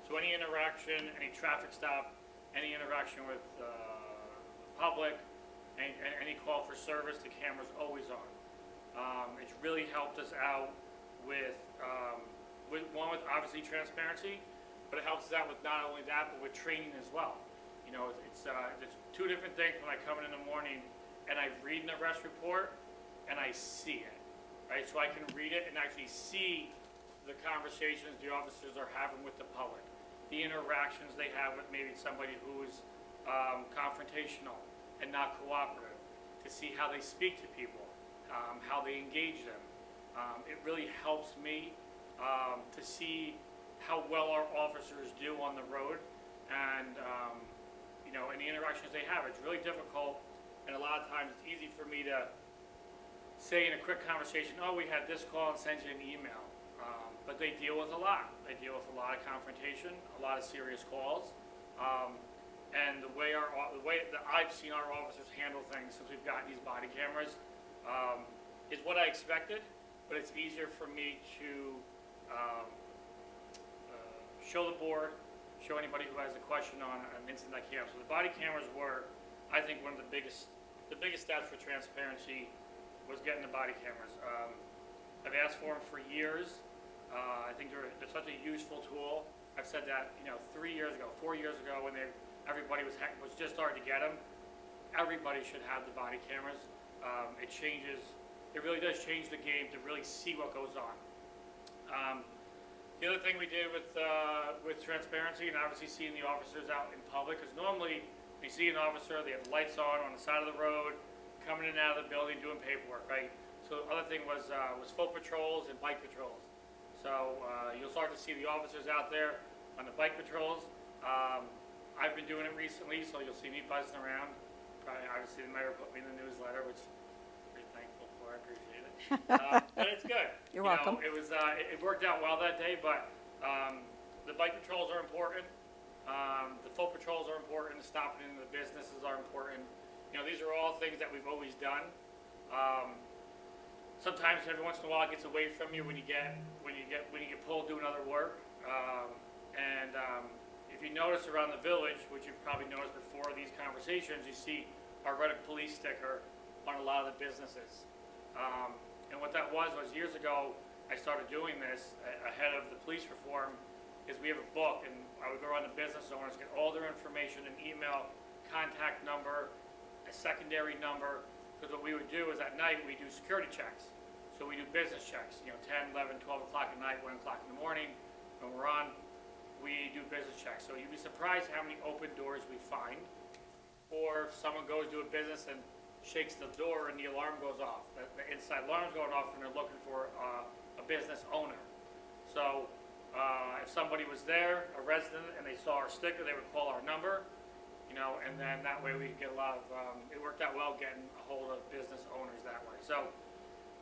So any interaction, any traffic stop, any interaction with the public, any call for service, the camera's always on. It's really helped us out with obviously transparency, but it helps us out with not only that, but with training as well. It's two different things when I come in the morning and I read an arrest report and I see it, right? So I can read it and actually see the conversations the officers are having with the public, the interactions they have with maybe somebody who is confrontational and not cooperative, to see how they speak to people, how they engage them. It really helps me to see how well our officers do on the road and the interactions they have. It's really difficult, and a lot of times it's easy for me to say in a quick conversation, oh, we had this call, and send you an email. But they deal with a lot. They deal with a lot of confrontation, a lot of serious calls. And the way that I've seen our officers handle things since we've gotten these body cameras is what I expected, but it's easier for me to show the board, show anybody who has a question on an incident like camera. So the body cameras were, I think, one of the biggest steps for transparency was getting the body cameras. I've asked for them for years. I think they're such a useful tool. I've said that 4 years ago, when everybody was just starting to get them. Everybody should have the body cameras. It really does change the game to really see what goes on. The other thing we did with transparency, and obviously seeing the officers out in public, because normally you see an officer, they have lights on the side of the road, coming in and out of the building, doing paperwork, right? So the other thing was foot patrols and bike patrols. So you'll start to see the officers out there on the bike patrols. I've been doing it recently, so you'll see me buzzing around. Obviously, the mayor put me in the newsletter, which I'm pretty thankful for. I appreciate it. But it's good. You're welcome. It worked out well that day, but the bike patrols are important. The foot patrols are important. Stopping into the businesses are important. These are all things that we've always done. Sometimes every once in a while it gets away from you when you get pulled doing other work. If you notice around the village, which you've probably noticed before these conversations, you see our Reticle police sticker on a lot of the businesses. And what that was years ago, I started doing this ahead of the police reform, is we have a book, and I would go around to business owners, get all their information, an email, contact number, a secondary number, because what we would do is at night we do security checks. So we do business checks, 10, 11, 12 o'clock at night, 1 o'clock in the morning. When we're on, we do business checks. So you'd be surprised how many open doors we find. Or if someone goes to a business and shakes the door and the alarm goes off. The inside alarm's going off and they're looking for a business owner. So If somebody was there, a resident, and they saw our sticker, they would call our number, and then that way we could get a lot of, it worked out well getting a hold of business owners that way. So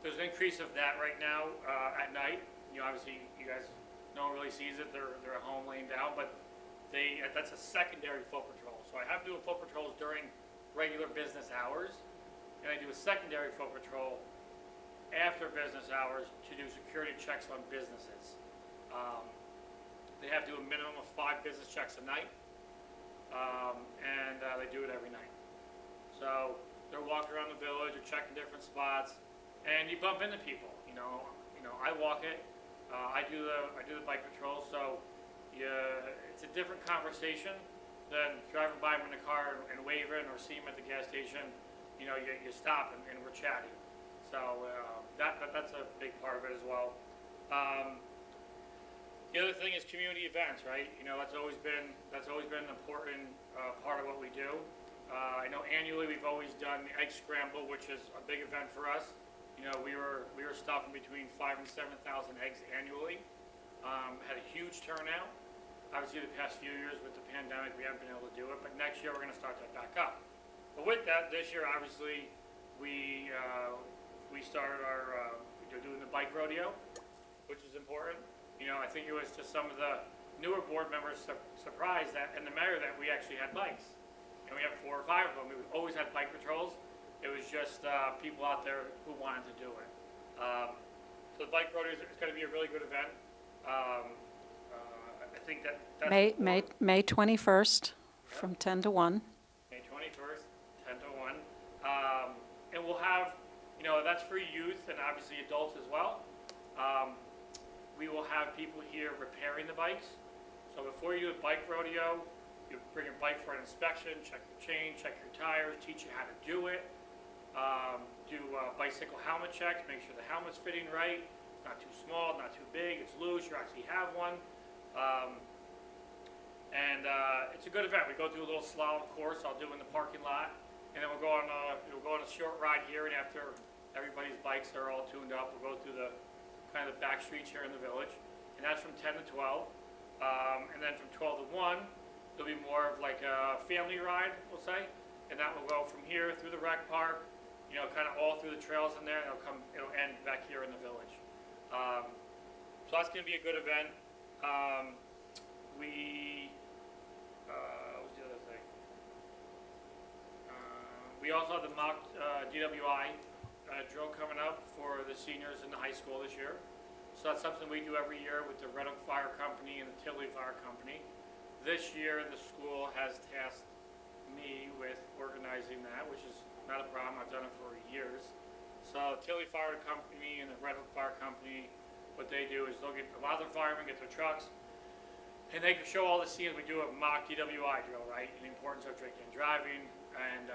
there's an increase of that right now at night. Obviously, you guys, no one really sees it. They're at home laying down, but that's a secondary foot patrol. So I have to do a foot patrols during regular business hours, and I do a secondary foot patrol after business hours to do security checks on businesses. They have to do a minimum of 5 business checks a night, and they do it every night. So they're walking around the village, they're checking different spots, and you bump into people. I walk it. I do the bike patrol, so it's a different conversation than driving by them in the car and waving, or see them at the gas station. You stop and we're chatting. So that's a big part of it as well. The other thing is community events, right? That's always been an important part of what we do. I know annually we've always done the egg scramble, which is a big event for us. We were stuffing between 5,000 and 7,000 eggs annually. Had a huge turnout. Obviously, the past few years with the pandemic, we haven't been able to do it, but next year we're going to start that back up. But with that, this year, obviously, we started doing the bike rodeo, which is important. I think it was to some of the newer board members' surprise that, and the mayor, that we actually had bikes. And we have 4 or 5 of them. We've always had bike patrols. It was just people out there who wanted to do it. So the bike rodeo is going to be a really good event. I think that's May 21st from 10 to 1. May 21st, 10 to 1. And we'll have, that's for youth and obviously adults as well. We will have people here repairing the bikes. So before you do a bike rodeo, you bring your bike for an inspection, check your chain, check your tires, teach you how to do it. Do bicycle helmet checks, make sure the helmet's fitting right. It's not too small, not too big, it's loose, you actually have one. It's a good event. We go through a little slalom course I'll do in the parking lot, and then we'll go on a short ride here, and after everybody's bikes are all tuned up, we'll go through the kind of the back streets here in the village, and that's from 10 to 12. And then from 12 to 1, there'll be more of like a family ride, we'll say, and that will go from here through the rec park, kind of all through the trails in there, and it'll end back here in the village. So that's going to be a good event. What's the other thing? We also have the mock DWI drill coming up for the seniors in the high school this year. So that's something we do every year with the Reticle Fire Company and the Tivoli Fire Company. This year, the school has tasked me with organizing that, which is not a problem. I've done it for years. So Tivoli Fire Company and the Reticle Fire Company, what they do is they'll get a lot of their firemen, get their trucks, and they can show all the scenes. We do a mock DWI drill, right? And the importance of drinking and driving, and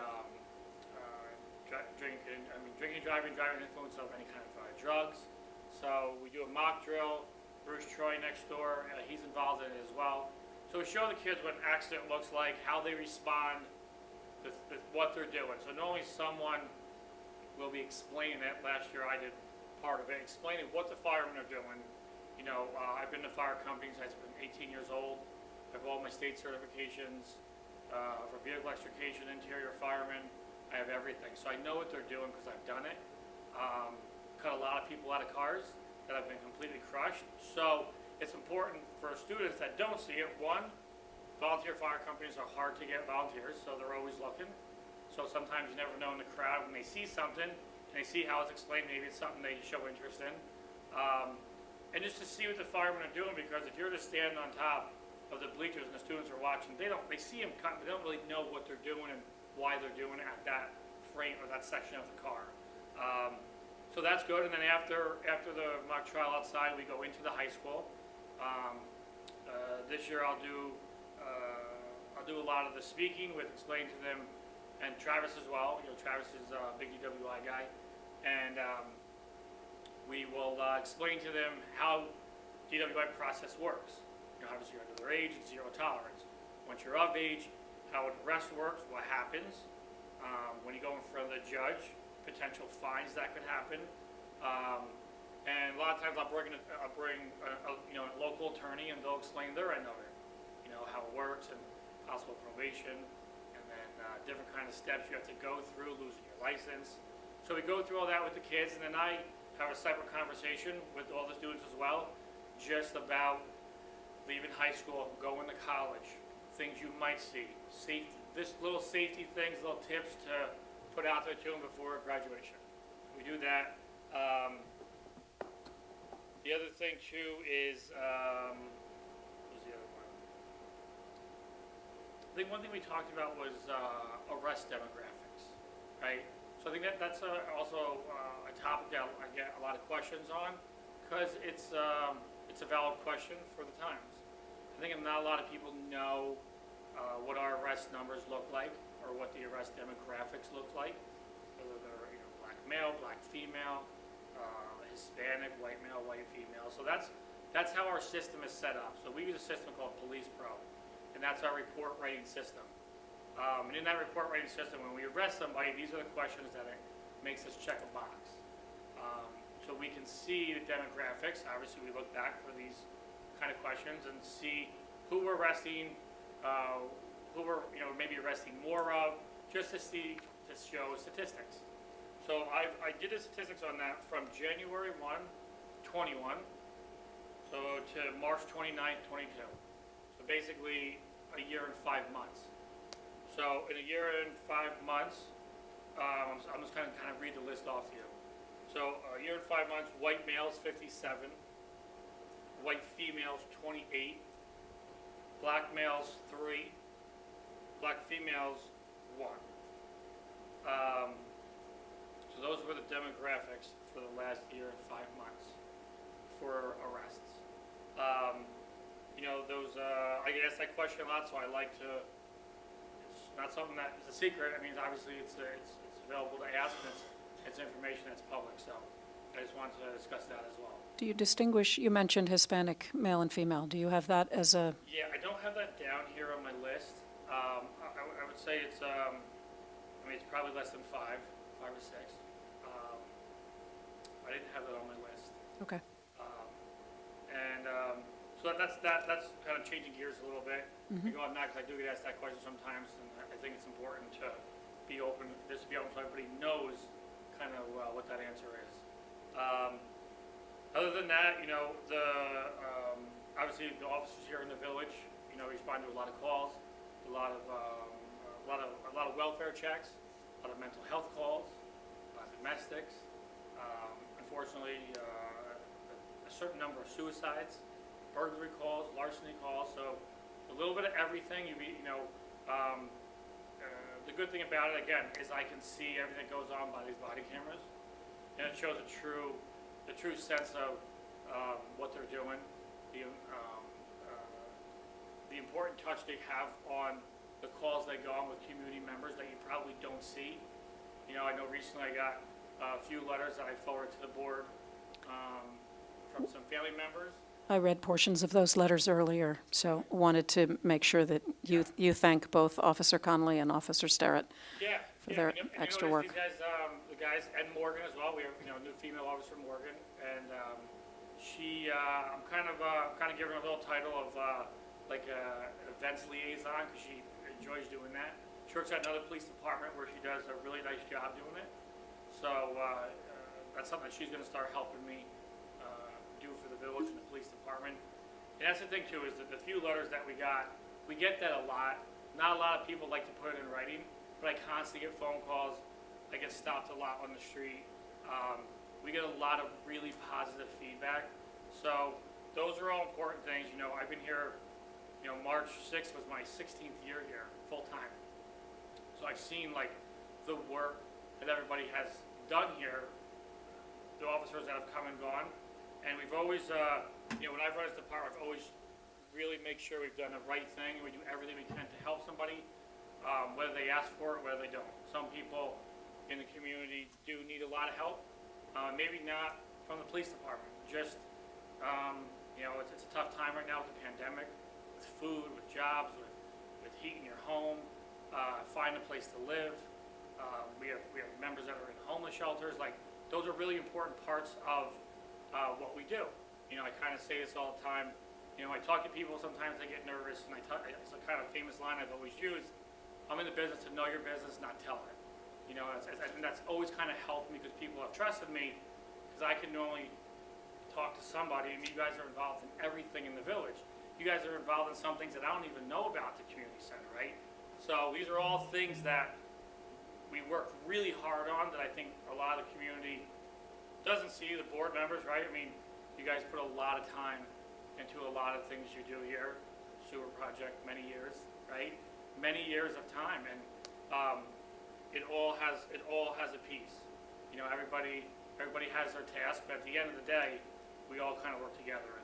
drinking, driving under influence of any kind of drugs. So we do a mock drill. Bruce Troy next door, he's involved in it as well. So we show the kids what an accident looks like, how they respond, with what they're doing. So not only someone will be explaining it. Last year I did part of it, explaining what the firemen are doing. I've been to fire companies. I've been 18 years old. I have all my state certifications for vehicle extrication, interior fireman. I have everything. So I know what they're doing because I've done it. Cut a lot of people out of cars that have been completely crushed. So it's important for students that don't see it. One, volunteer fire companies are hard to get volunteers, so they're always looking. So sometimes you never know in the crowd when they see something and they see how it's explained, maybe it's something they show interest in. And just to see what the firemen are doing, because if you're just standing on top of the bleachers and the students are watching, they see them cut, but they don't really know what they're doing and why they're doing it at that frame or that section of the car. So that's good. And then after the mock trial outside, we go into the high school. This year I'll do a lot of the speaking with explaining to them, and Travis as well. Travis is a big DWI guy, and we will explain to them how DWI process works. Obviously you're under their age, it's 0 tolerance. Once you're of age, how an arrest works, what happens when you go in front of the judge, potential fines that could happen, And a lot of times I'll bring a local attorney and they'll explain their end of it, how it works and possible probation, and then different kind of steps you have to go through, losing your license. So we go through all that with the kids, and then I have a separate conversation with all the students as well, just about leaving high school, going to college, things you might see, little safety things, little tips to put out there to them before graduation. We do that. The other thing too is, what was the other one? I think one thing we talked about was arrest demographics, right? So I think that's also a topic that I get a lot of questions on, because it's a valid question for the times. I think not a lot of people know what our arrest numbers look like, or what the arrest demographics look like, whether they're black male, black female, Hispanic, white male, white female. So that's how our system is set up. So we use a system called Police Pro, and that's our report writing system. And in that report writing system, when we arrest somebody, these are the questions that it makes us check a box. So we can see the demographics. Obviously, we look back for these kind of questions and see who we're arresting, who we're maybe arresting more of, just to show statistics. So I did the statistics on that from January 1, 21, so to March 29, 22. So basically a year and 5 months. So in a year and 5 months, I'm just kind of read the list off to you. So a year and 5 months, white males 57, white females 28, black males 3, black females 1. So those were the demographics for the last year and 5 months for arrests. I get asked that question a lot, so I like to. It's not something that is a secret. I mean, obviously, it's available to ask, and it's information that's public. So I just wanted to discuss that as well. Do you distinguish, you mentioned Hispanic, male and female. Do you have that as a? Yeah, I don't have that down here on my list. I would say it's, it's probably less than 5 or 6. I didn't have that on my list. Okay. So that's kind of changing gears a little bit. I go on that because I do get asked that question sometimes, and I think it's important to be open, so everybody knows kind of what that answer is. Other than that, obviously the officers here in the village, respond to a lot of calls, a lot of welfare checks, a lot of mental health calls, a lot of domestics. Unfortunately, a certain number of suicides, burglary calls, larceny calls. So a little bit of everything. The good thing about it, again, is I can see everything that goes on by these body cameras, and it shows the true sense of what they're doing, the important touch they have on the calls that go on with community members that you probably don't see. I know recently I got a few letters that I forwarded to the board from some family members. I read portions of those letters earlier, so wanted to make sure that you thank both Officer Connolly and Officer Sterrett for their extra work. These guys, the guys, and Morgan as well. We have new female officer Morgan, and she. I'm kind of giving her a little title of events liaison, because she enjoys doing that. She works at another police department where she does a really nice job doing it. So that's something that she's going to start helping me do for the village and the police department. And that's the thing too, is that the few letters that we get that a lot. Not a lot of people like to put it in writing, but I constantly get phone calls. I get stopped a lot on the street. We get a lot of really positive feedback. So those are all important things. I've been here, March 6th was my 16th year here, full time. So I've seen the work that everybody has done here, the officers that have come and gone. And we've always, when I've run this department, I've always really make sure we've done the right thing. We do everything we can to help somebody, whether they ask for it, whether they don't. Some people in the community do need a lot of help. Maybe not from the police department. Just, it's a tough time right now with the pandemic, with food, with jobs, with heating your home, find a place to live. We have members that are in homeless shelters. Those are really important parts of what we do. You know, I kind of say this all the time. You know, I talk to people, sometimes I get nervous, and it's a kind of famous line I've always used. I'm in the business to know your business, not tell it. You know, and that's always kind of helped me because people have trusted me, because I can normally talk to somebody. I mean, you guys are involved in everything in the village. You guys are involved in some things that I don't even know about the community center, right? So these are all things that we work really hard on that I think a lot of the community doesn't see, the board members, right? I mean, you guys put a lot of time into a lot of things you do here. Sewer project, many years, right? Many years of time, and it all has a piece. You know, everybody has their task, but at the end of the day, we all kind of work together.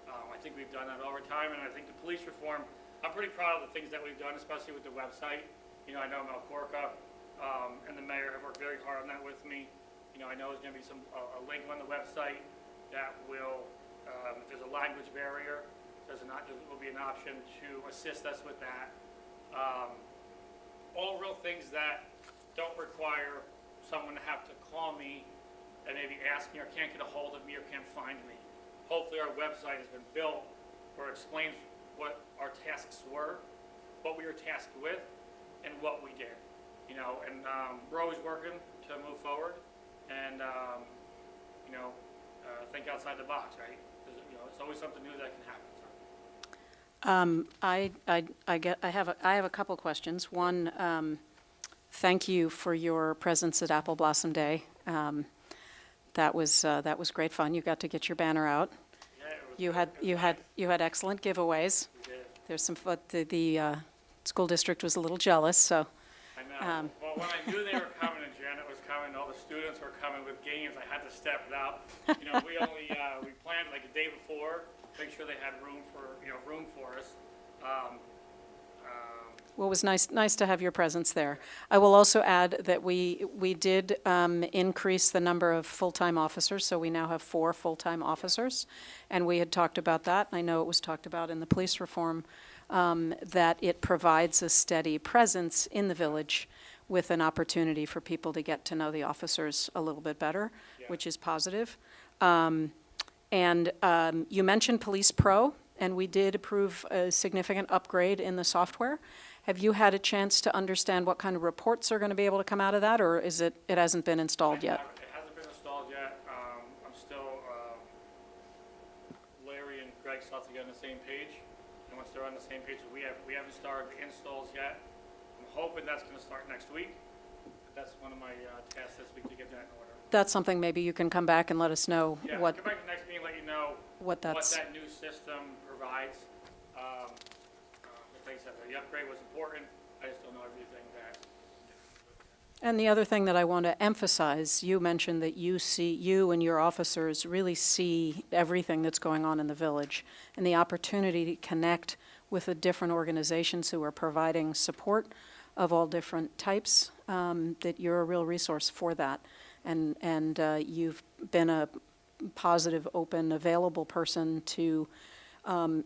And I think we've done that over time, and I think the police reform, I'm pretty proud of the things that we've done, especially with the website. You know, I know Mel Corca and the mayor have worked very hard on that with me. You know, I know there's going to be a link on the website that will, if there's a language barrier, there will be an option to assist us with that. All real things that don't require someone to have to call me and maybe ask me or can't get a hold of me or can't find me. Hopefully our website has been built where it explains what our tasks were, what we were tasked with, and what we did. You know, and we're always working to move forward and, you know, think outside the box, right? You know, it's always something new that can happen. I have a couple questions. One, thank you for your presence at Apple Blossom Day. That was great fun. You got to get your banner out. Yeah, it was You had excellent giveaways. We did. There's some, but the school district was a little jealous, so. I know. Well, when I knew they were coming and Janet was coming, all the students were coming with games, I had to step it up. You know, we planned like a day before, make sure they had room for us. Well, it was nice to have your presence there. I will also add that we did increase the number of full-time officers, so we now have 4 full-time officers, and we had talked about that. I know it was talked about in the police reform, that it provides a steady presence in the village with an opportunity for people to get to know the officers a little bit better, which is positive. And you mentioned Police Pro, and we did approve a significant upgrade in the software. Have you had a chance to understand what kind of reports are going to be able to come out of that, or is it hasn't been installed yet? It hasn't been installed yet. I'm still, Larry and Greg still have to get on the same page. And once they're on the same page, we haven't started the installs yet. I'm hoping that's going to start next week. That's one of my tasks this week to get that in order. That's something maybe you can come back and let us know Yeah, what, come back to the next meeting and let you know what that's. that new system provides. Like I said, the upgrade was important. I just don't know everything that. And the other thing that I want to emphasize, you mentioned that you and your officers really see everything that's going on in the village, and the opportunity to connect with the different organizations who are providing support of all different types, that you're a real resource for that. And you've been a positive, open, available person to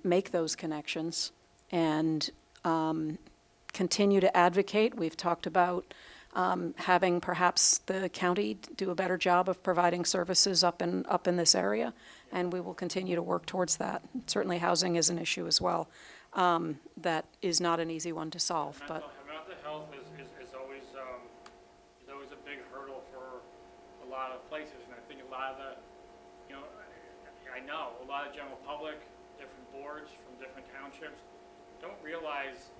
make those connections and continue to advocate. We've talked about having perhaps the county do a better job of providing services up in this area, and we will continue to work towards that. Certainly housing is an issue as well. That is not an easy one to solve, but. Mental health is always a big hurdle for a lot of places, and I think a lot of the, you know, I know a lot of general public, different boards from different townships don't realize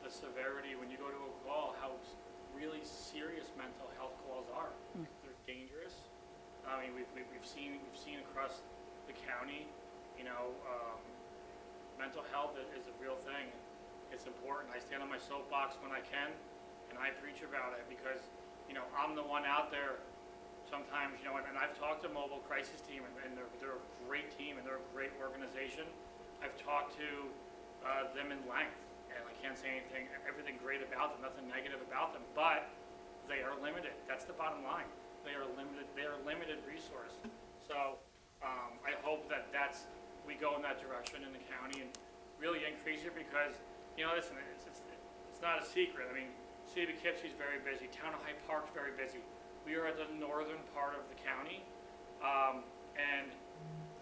the severity when you go to a call, how really serious mental health calls are. They're dangerous. I mean, we've seen across the county, you know, mental health is a real thing. It's important. I stand on my soapbox when I can, and I preach about it because, you know, I'm the one out there sometimes, you know, and I've talked to Mobile Crisis Team, and they're a great team, and they're a great organization. I've talked to them in length, and I can't say everything great about them, nothing negative about them, but they are limited. That's the bottom line. They are limited. They are a limited resource. So I hope that we go in that direction in the county and really increase it because, you know, listen, it's not a secret. I mean, City of Poughkeepsie is very busy. Town of Hyde Park is very busy. We are at the northern part of the county, And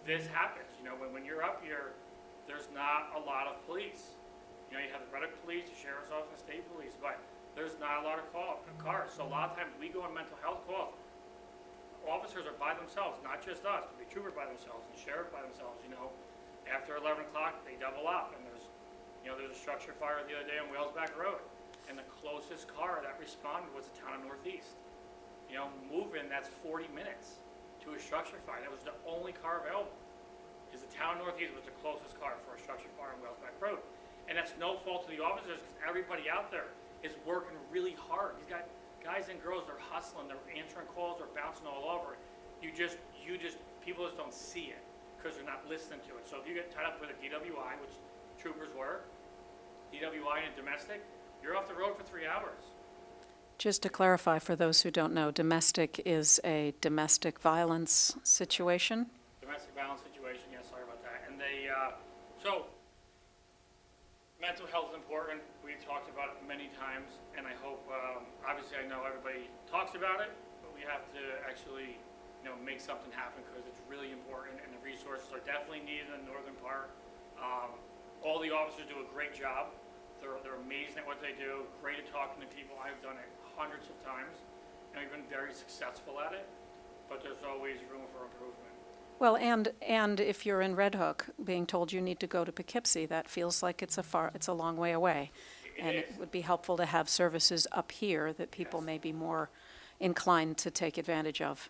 this happens, you know, when you're up here, there's not a lot of police. You know, you have the Reticle Police, the Sheriff's Office, State Police, but there's not a lot of cars. So a lot of times we go on mental health calls. Officers are by themselves, not just us, but the trooper by themselves, and sheriff by themselves, you know. After 11 o'clock, they double up, and there's a structure fire the other day on Whalesback Road, and the closest car that responded was the town of Northeast. You know, moving, that's 40 minutes to a structure fire. That was the only car available. Is the town of Northeast was the closest car for a structure fire on Whalesback Road. And that's no fault to the officers, because everybody out there is working really hard. You've got guys and girls, they're hustling, they're answering calls, they're bouncing all over. People just don't see it, because they're not listening to it. So if you get tied up with a DWI, which troopers were, DWI and domestic, you're off the road for 3 hours. Just to clarify for those who don't know, domestic is a domestic violence situation. Domestic violence situation, yeah, sorry about that. And so mental health is important. We've talked about it many times, and I hope, obviously I know everybody talks about it, but we have to actually, make something happen, because it's really important, and the resources are definitely needed in the northern part. All the officers do a great job. They're amazing at what they do, great at talking to people. I've done it hundreds of times, and we've been very successful at it, but there's always room for improvement. Well, and if you're in Red Hook, being told you need to go to Poughkeepsie, that feels like it's a long way away. And it would be helpful to have services up here that people may be more inclined to take advantage of.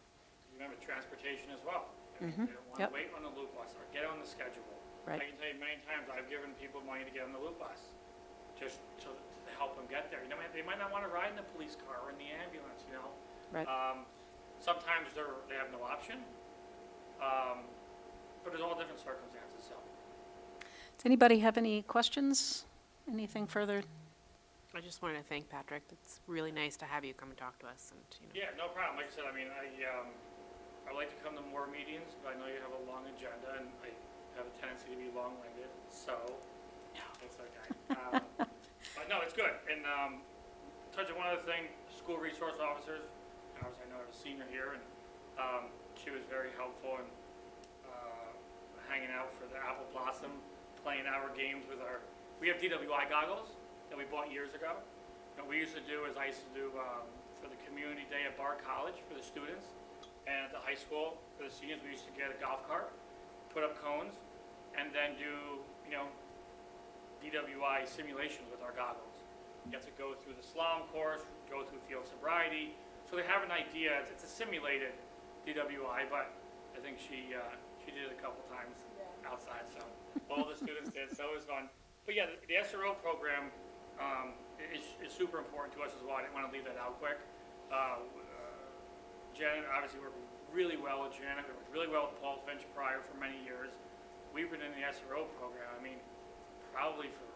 Remember, transportation as well. They don't want Yep. to wait on the loop bus or get on the schedule. Right. I can tell you many times I've given people money to get on the loop bus, just to help them get there. They might not want to ride in the police car or in the ambulance, Right. Sometimes they have no option, but there's all different circumstances, so. Does anybody have any questions? Anything further? I just wanted to thank Patrick. It's really nice to have you come and talk to us, and Yeah, no problem. Like I said, I like to come to more meetings, but I know you have a long agenda, and I have a tendency to be long-winded, so it's okay. But no, it's good. And touch on one other thing, school resource officers. Obviously, I know I have a senior here, and she was very helpful in hanging out for the Apple Blossom, playing our games with our. We have DWI goggles that we bought years ago. What we used to do is I used to do for the community day at Bard College for the students, and at the high school for the seniors, we used to get a golf cart, put up cones, and then do DWI simulations with our goggles. You have to go through the slalom course, go through field sobriety, so they have an idea. It's a simulated DWI, but I think she did it a couple times outside, so all the students did, so it was fun. But yeah, the SRO program is super important to us as well. I didn't want to leave that out quick. Janet obviously worked really well with Janet. We worked really well with Paul Finch prior for many years. We've been in the SRO program, probably for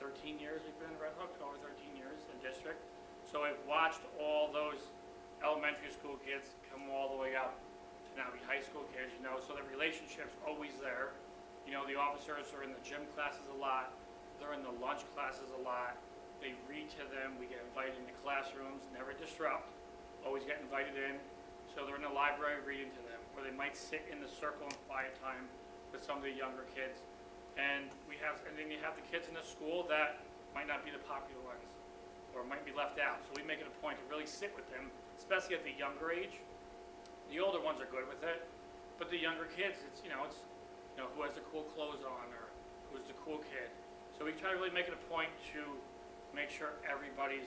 13 years we've been in Red Hook, over 13 years in district. So I've watched all those elementary school kids come all the way up to now be high school kids, so the relationship's always there. The officers are in the gym classes a lot. They're in the lunch classes a lot. They read to them. We get invited into classrooms, never disrupt, always get invited in. So they're in the library reading to them, or they might sit in the circle in quiet time with some of the younger kids. And then you have the kids in the school that might not be the popular ones, or might be left out. So we make it a point to really sit with them, especially at the younger age. The older ones are good with it, but the younger kids, it's who has the cool clothes on, or who's the cool kid. So we try to really make it a point to make sure everybody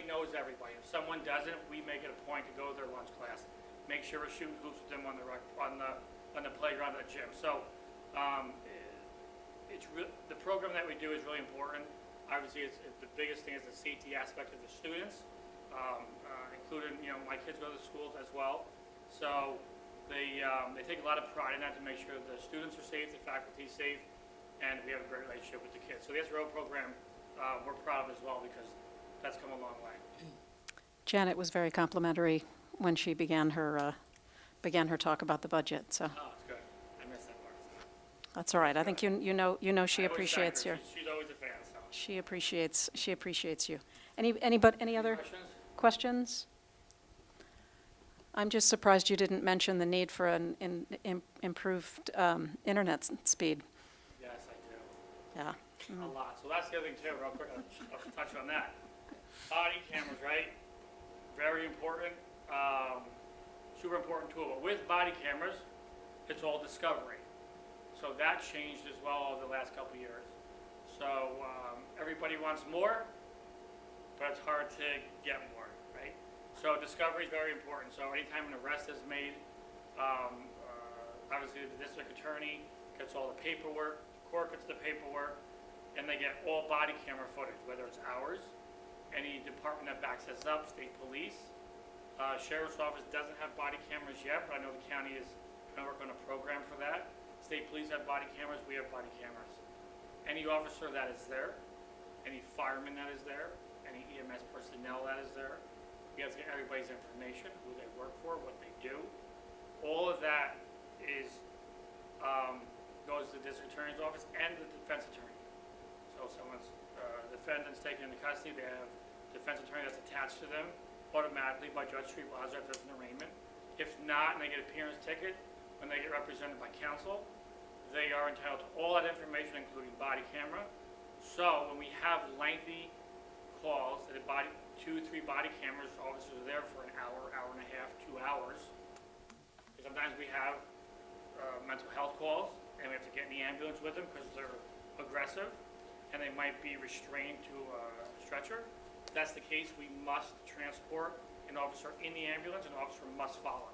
knows everybody. If someone doesn't, we make it a point to go to their lunch class, make sure we're shooting hoops with them on the playground at the gym. So the program that we do is really important. Obviously, the biggest thing is the safety aspect of the students, including my kids go to schools as well. So they take a lot of pride in that to make sure the students are safe, the faculty is safe, and we have a great relationship with the kids. So the SRO program, we're proud of as well, because that's come a long way. Janet was very complimentary when she began her talk about the budget, so Oh, it's good. I missed that part. that's all right. I think she I always thank appreciates her. your, She's always a fan, so. she appreciates you. Any other Questions? questions? I'm just surprised you didn't mention the need for an improved internet speed. Yes, I do. Yeah. A lot. So that's the other thing too, real quick, I'll touch on that. Body cameras, right? Very important, super important tool. But with body cameras, it's all discovery. So that changed as well over the last couple of years. So everybody wants more, but it's hard to get more, right? So discovery is very important. So anytime an arrest is made, obviously the district attorney gets all the paperwork, the court gets the paperwork, and they get all body camera footage, whether it's ours, any department that backs us up, state police. Sheriff's office doesn't have body cameras yet, but I know the county is going to work on a program for that. State police have body cameras, we have body cameras. Any officer that is there, any fireman that is there, any EMS personnel that is there, we have to get everybody's information, who they work for, what they do. All of that is goes to the district attorney's office and the defense attorney. So if someone's defendant's taken into custody, they have a defense attorney that's attached to them automatically by Judge Street Lazar if there's an arraignment. If not, and they get an appearance ticket, when they get represented by counsel, they are entitled to all that information, including body camera. So when we have lengthy calls, that 2, 3 body cameras, officers are there for an hour, hour and a half, 2 hours. Sometimes we have mental health calls, and we have to get in the ambulance with them because they're aggressive, and they might be restrained to a stretcher. If that's the case, we must transport an officer in the ambulance, an officer must follow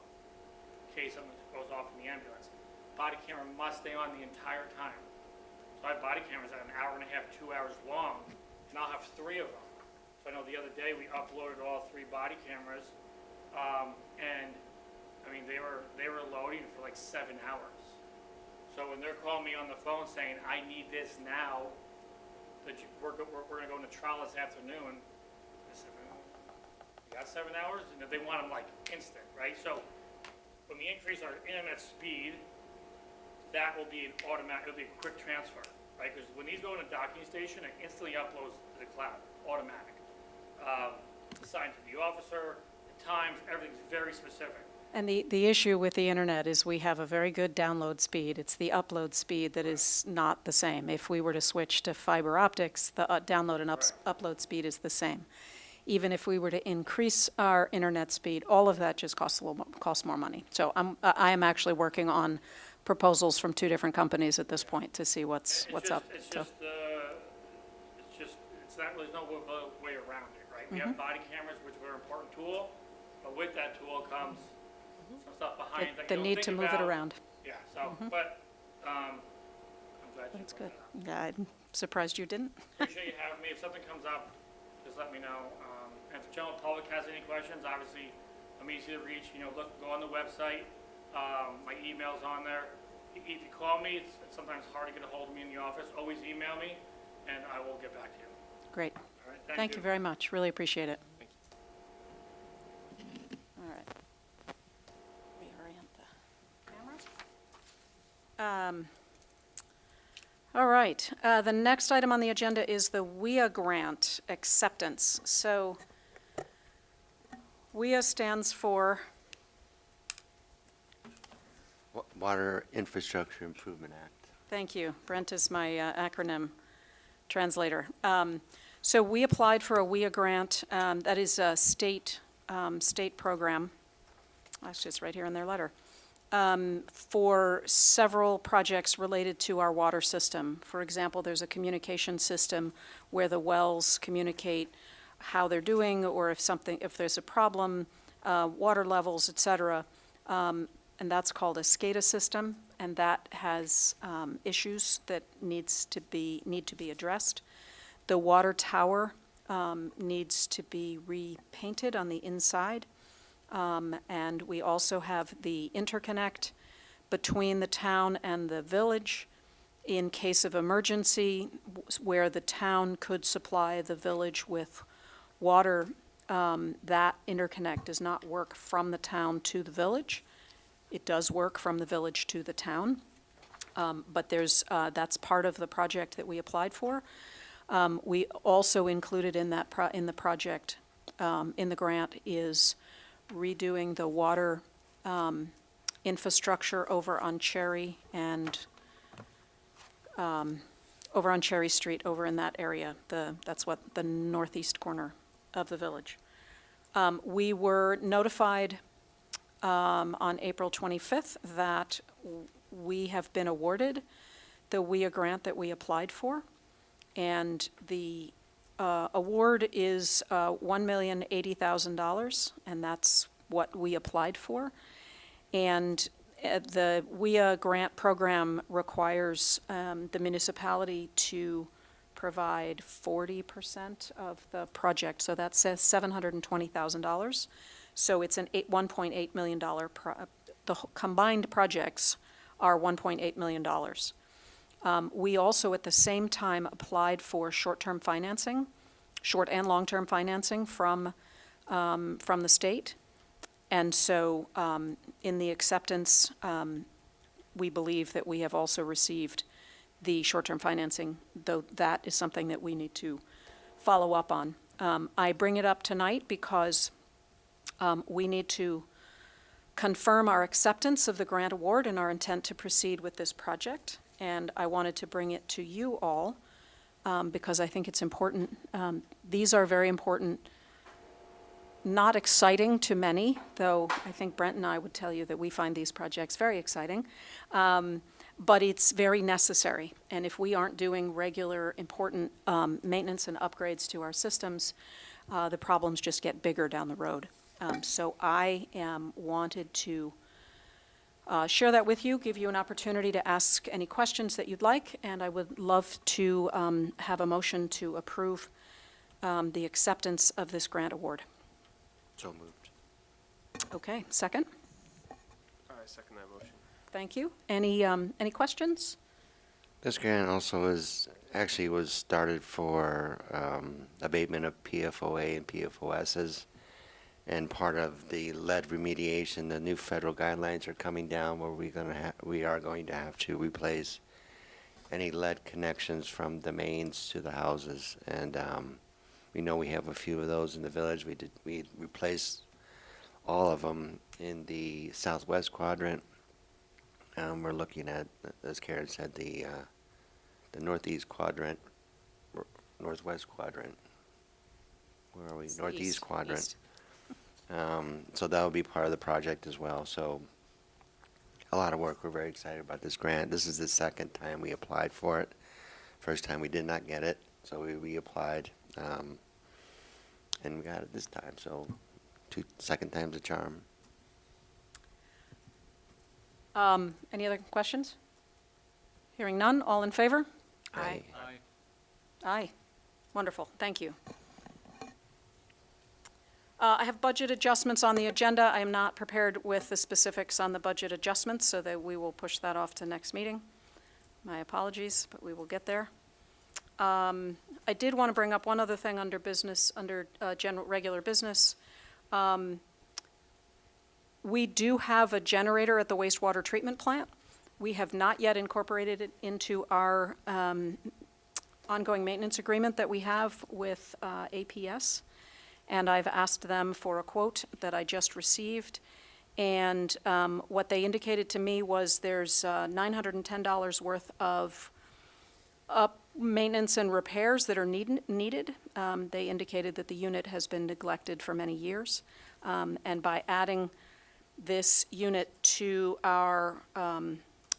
in case something goes off in the ambulance. Body camera must stay on the entire time. So I have body cameras that are an hour and a half, 2 hours long, and I'll have 3 of them. So I know the other day we uploaded all 3 body cameras, and I mean they were loading for like 7 hours. So when they're calling me on the phone saying I need this now, that we're going to go into trial this afternoon, I said, well, you got 7 hours, and they want them like instant, right? So when we increase our internet speed, that will be an automatic, it'll be a quick transfer, right? Because when these go in a docking station, it instantly uploads to the cloud, automatic. Assigned to the officer, the times, everything's very specific. And the issue with the internet is we have a very good download speed. It's the upload speed that is not the same. If we were to switch to fiber optics, the download and upload speed is the same. Even if we were to increase our internet speed, all of that just costs more money. So I am actually working on proposals from 2 different companies at this point to see what's up. It's not, there's no way around it, right? We have body cameras, which are an important tool, but with that tool comes some stuff behind that The you don't need think to move about. it around. Yeah, so, but I'm glad you That's brought good. that up. Yeah, I'm surprised you didn't. Appreciate you having me. If something comes up, just let me know. And if the general public has any questions, obviously, I'm easy to reach. Go on the website. My email's on there. If you call me, it's sometimes hard to get a hold of me in the office. Always email me, and I will get back to you. Great. All right, Thank you very much. Really appreciate it. All right. Reorient the cameras. All right. The next item on the agenda is the Wia Grant Acceptance. So Wia stands for Water Infrastructure Improvement Act. Thank you. Brent is my acronym translator. So we applied for a WIA grant. That is a state program. Actually, it's right here in their letter. For several projects related to our water system. For example, there's a communication system where the wells communicate how they're doing, or if there's a problem, water levels, et cetera. And that's called a SCADA system, and that has issues that need to be addressed. The water tower needs to be repainted on the inside, and we also have the interconnect between the town and the village in case of emergency, where the town could supply the village with water. That interconnect does not work from the town to the village. It does work from the village to the town, but that's part of the project that we applied for. We also included in the project, in the grant, is redoing the water infrastructure over on Cherry and over on Cherry Street, over in that area. That's what the northeast corner of the village. We were notified on April 25th that we have been awarded the Wia grant that we applied for. And the award is $1,080,000, and that's what we applied for. And the Wia grant program requires the municipality to provide 40% of the project, so that says $720,000. So it's an $1.8 million, combined projects are $1.8 million. We also, at the same time, applied for short-term financing, short and long-term financing from the state. And so in the acceptance, we believe that we have also received the short-term financing, though that is something that we need to follow up on. I bring it up tonight because we need to confirm our acceptance of the grant award and our intent to proceed with this project. And I wanted to bring it to you all because I think it's important. These are very important, not exciting to many, though I think Brent and I would tell you that we find these projects very exciting. But it's very necessary. And if we aren't doing regular, important maintenance and upgrades to our systems, the problems just get bigger down the road. So I wanted to share that with you, give you an opportunity to ask any questions that you'd like, and I would love to have a motion to approve the acceptance of this grant award. So moved. Okay, second? I second that motion. Thank you. Any questions? This grant also was started for abatement of PFOA and PFOSs. And part of the lead remediation, the new federal guidelines are coming down where we are going to have to replace any lead connections from the mains to the houses. And we know we have a few of those in the village. We replaced all of them in the southwest quadrant. We're looking at, as Karen said, the northeast quadrant, northwest quadrant. Where are we? Northeast quadrant. East. So that will be part of the project as well. So a lot of work. We're very excited about this grant. This is the second time we applied for it. First time we did not get it, so we reapplied, and we got it this time. So second time's a charm. Any other questions? Hearing none, all in favor? Aye. Aye. Aye. Wonderful, thank you. I have budget adjustments on the agenda. I am not prepared with the specifics on the budget adjustments, so that we will push that off to next meeting. My apologies, but we will get there. I did want to bring up one other thing under business, under regular business. We do have a generator at the wastewater treatment plant. We have not yet incorporated it into our ongoing maintenance agreement that we have with APS. And I've asked them for a quote that I just received. And what they indicated to me was there's $910 worth of maintenance and repairs that are needed. They indicated that the unit has been neglected for many years. And by adding this unit to our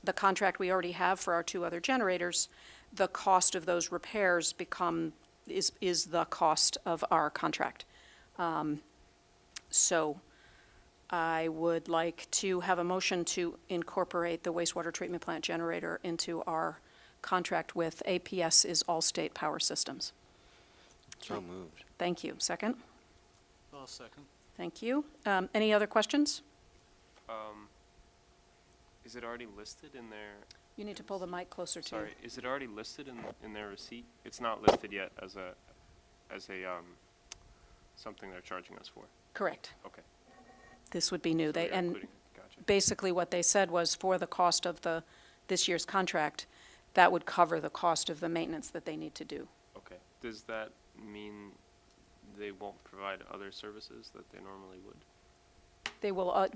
the contract we already have for our two other generators, the cost of those repairs is the cost of our contract. So I would like to have a motion to incorporate the wastewater treatment plant generator into our contract with APS is Allstate Power Systems. So moved. Thank you. Second? I'll second. Thank you. Any other questions? Is it already listed in their, You need to pull the mic closer to you. sorry, is it already listed in their receipt? It's not listed yet as a something they're charging us for? Correct. Okay. This would be new. So They, we are and including- Gotcha. basically what they said was for the cost of this year's contract, that would cover the cost of the maintenance that they need to do. Okay. Does that mean they won't provide other services that they normally would? They will,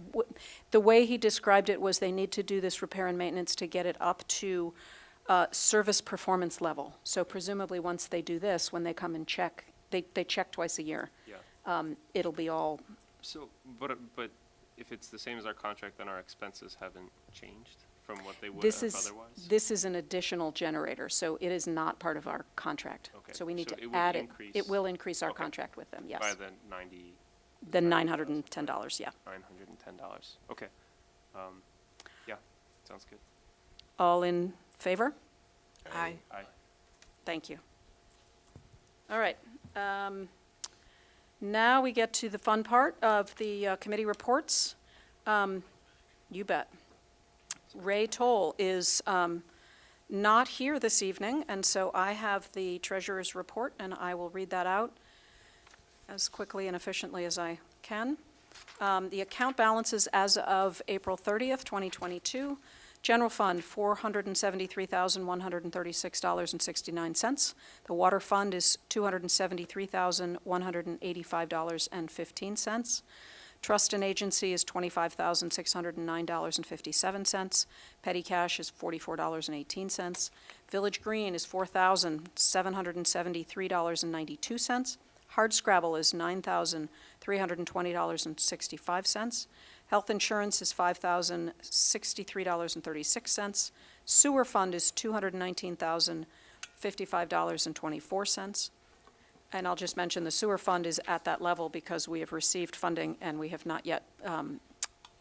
the way he described it was they need to do this repair and maintenance to get it up to service performance level. So presumably, once they do this, when they come and check, they check twice a year. Yeah. It'll be all, So, but if it's the same as our contract, then our expenses haven't changed from what they would this have is, otherwise? this is an additional generator, so it is not part of our contract. Okay, So we need so to it would add it. increase- It will increase our okay. contract with them, yes. By the 90, The $910, yeah. $910. Okay. Yeah, sounds good. All in favor? Aye. Aye. Thank you. All right. Now we get to the fun part of the committee reports. You bet. Ray Toll is not here this evening, and so I have the treasurer's report, and I will read that out as quickly and efficiently as I can. The account balances as of April 30th, 2022. General fund, $473,136.69. The water fund is $273,185.15. Trust and agency is $25,609.57. Petty cash is $44.18. Village green is $4,773.92. Hard scrabble is $9,320.65. Health insurance is $5,063.36. Sewer fund is $219,055.24. And I'll just mention the sewer fund is at that level because we have received funding and we have not yet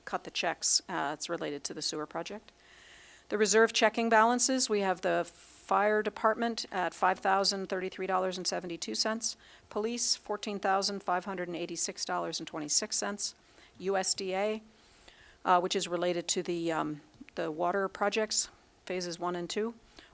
cut the checks. It's related to the sewer project. The reserve checking balances, we have the fire department at $5,033.72. Police, $14,586.26. USDA, which is related to the water projects, phases 1 and 2,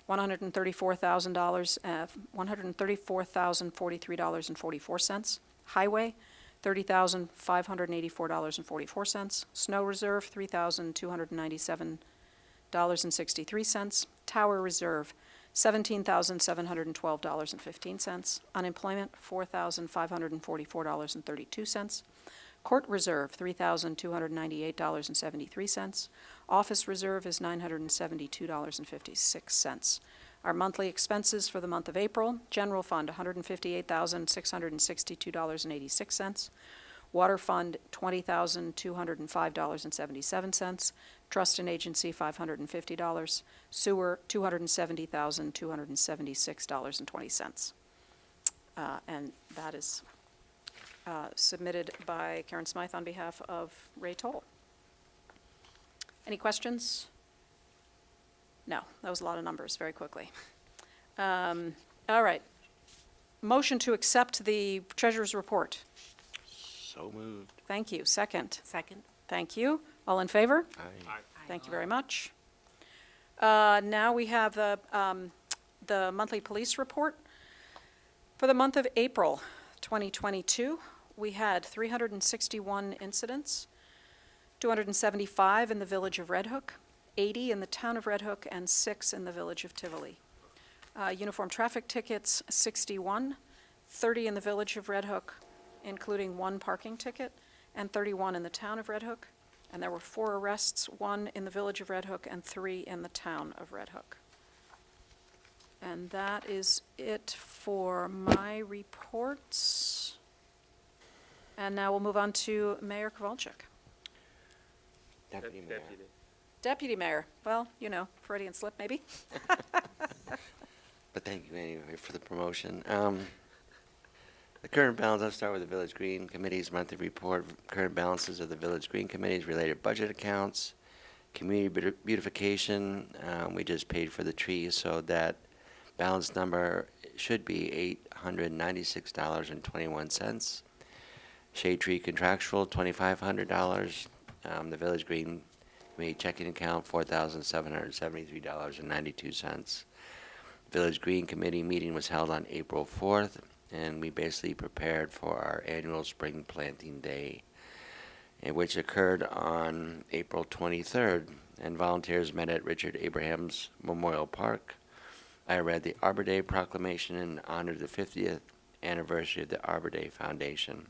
$134,043.44. Highway, $30,584.44. Snow reserve, $3,297.63. Tower reserve, $17,712.15. Unemployment, $4,544.32. Court reserve, $3,298.73. Office reserve is $972.56. Our monthly expenses for the month of April, general fund, $158,662.86. Water fund, $20,205.77. Trust and agency, $550. Sewer, $270,276.20. And that is submitted by Karen Smythe on behalf of Ray Toll. Any questions? No, that was a lot of numbers, very quickly. All right. Motion to accept the treasurer's report. So moved. Thank you. Second. Second. Thank you. All in favor? Aye. Thank you very much. Now we have the monthly police report. For the month of April 2022, we had 361 incidents, 275 in the village of Red Hook, 80 in the town of Red Hook, and 6 in the village of Tivoli. Uniform traffic tickets, 61, 30 in the village of Red Hook, including 1 parking ticket, and 31 in the town of Red Hook. And there were 4 arrests, 1 in the village of Red Hook and 3 in the town of Red Hook. And that is it for my reports. And now we'll move on to Mayor Kowalczyk. Deputy Mayor. Deputy Mayor, well, you know, Freudian slip maybe. But thank you anyway for the promotion. The current balance, I'll start with the Village Green Committee's monthly report, current balances of the Village Green Committee's related budget accounts, community beautification, we just paid for the trees, so that balance number should be $896.21. Shade tree contractual, $2,500. The Village Green Committee checking account, $4,773.92. Village Green Committee meeting was held on April 4th, and we basically prepared for our annual spring planting day, which occurred on April 23rd, and volunteers met at Richard Abraham's Memorial Park. I read the Arbor Day proclamation and honored the 50th anniversary of the Arbor Day Foundation.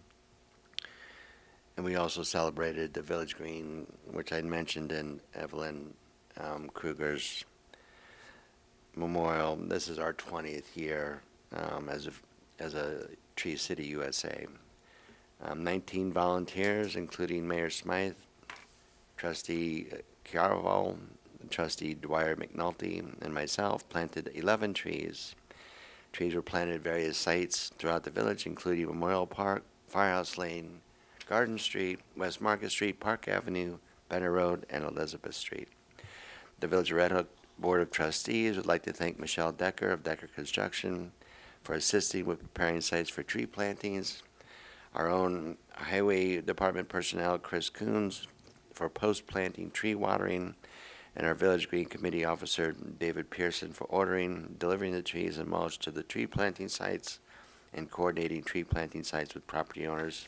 And we also celebrated the Village Green, which I mentioned in Evelyn Kruger's memorial. This is our 20th year as a Tree City USA. 19 volunteers, including Mayor Smythe, Trustee Chiarvo, Trustee Dwyer McNulty, and myself, planted 11 trees. Trees were planted at various sites throughout the village, including Memorial Park, Firehouse Lane, Garden Street, West Market Street, Park Avenue, Benner Road, and Elizabeth Street. The Village of Red Hook Board of Trustees would like to thank Michelle Decker of Decker Construction for assisting with preparing sites for tree plantings, our own Highway Department personnel, Chris Coons, for post-planting tree watering, and our Village Green Committee officer, David Pearson, for ordering, delivering the trees and mulch to the tree planting sites and coordinating tree planting sites with property owners,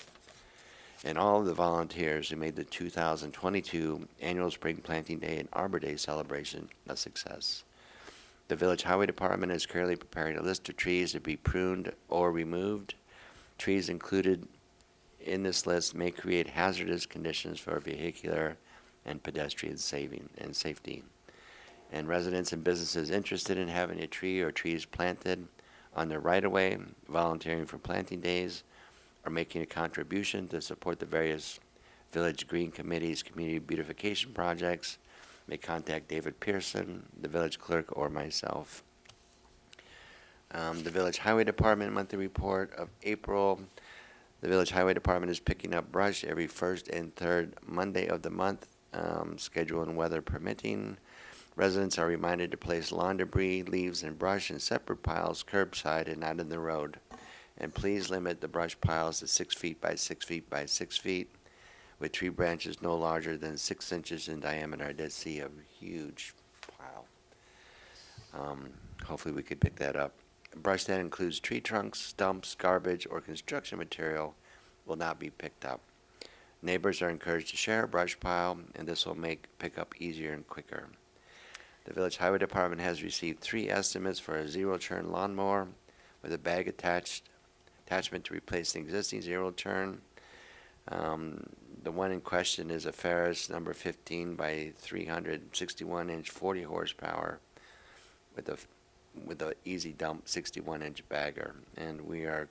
and all of the volunteers who made the 2022 annual Spring Planting Day and Arbor Day celebration a success. The Village Highway Department is currently preparing a list of trees to be pruned or removed. Trees included in this list may create hazardous conditions for vehicular and pedestrian safety. And residents and businesses interested in having a tree or trees planted on their right-of-way, volunteering for planting days, or making a contribution to support the various Village Green Committee's community beautification projects may contact David Pearson, the village clerk, or myself. The Village Highway Department monthly report of April. The Village Highway Department is picking up brush every first and third Monday of the month, schedule and weather permitting. Residents are reminded to place lawn debris, leaves, and brush in separate piles curbside and not in the road. And please limit the brush piles to 6 feet by 6 feet by 6 feet, with tree branches no larger than 6 inches in diameter. I did see a huge pile. Hopefully we could pick that up. Brush that includes tree trunks, stumps, garbage, or construction material will not be picked up. Neighbors are encouraged to share a brush pile, and this will make pickup easier and quicker. The Village Highway Department has received 3 estimates for a zero-turn lawnmower with a bag attachment to replace the existing zero-turn. The one in question is a Ferris number 15 by 361-inch 40 horsepower with a easy dump 61-inch bagger, and we are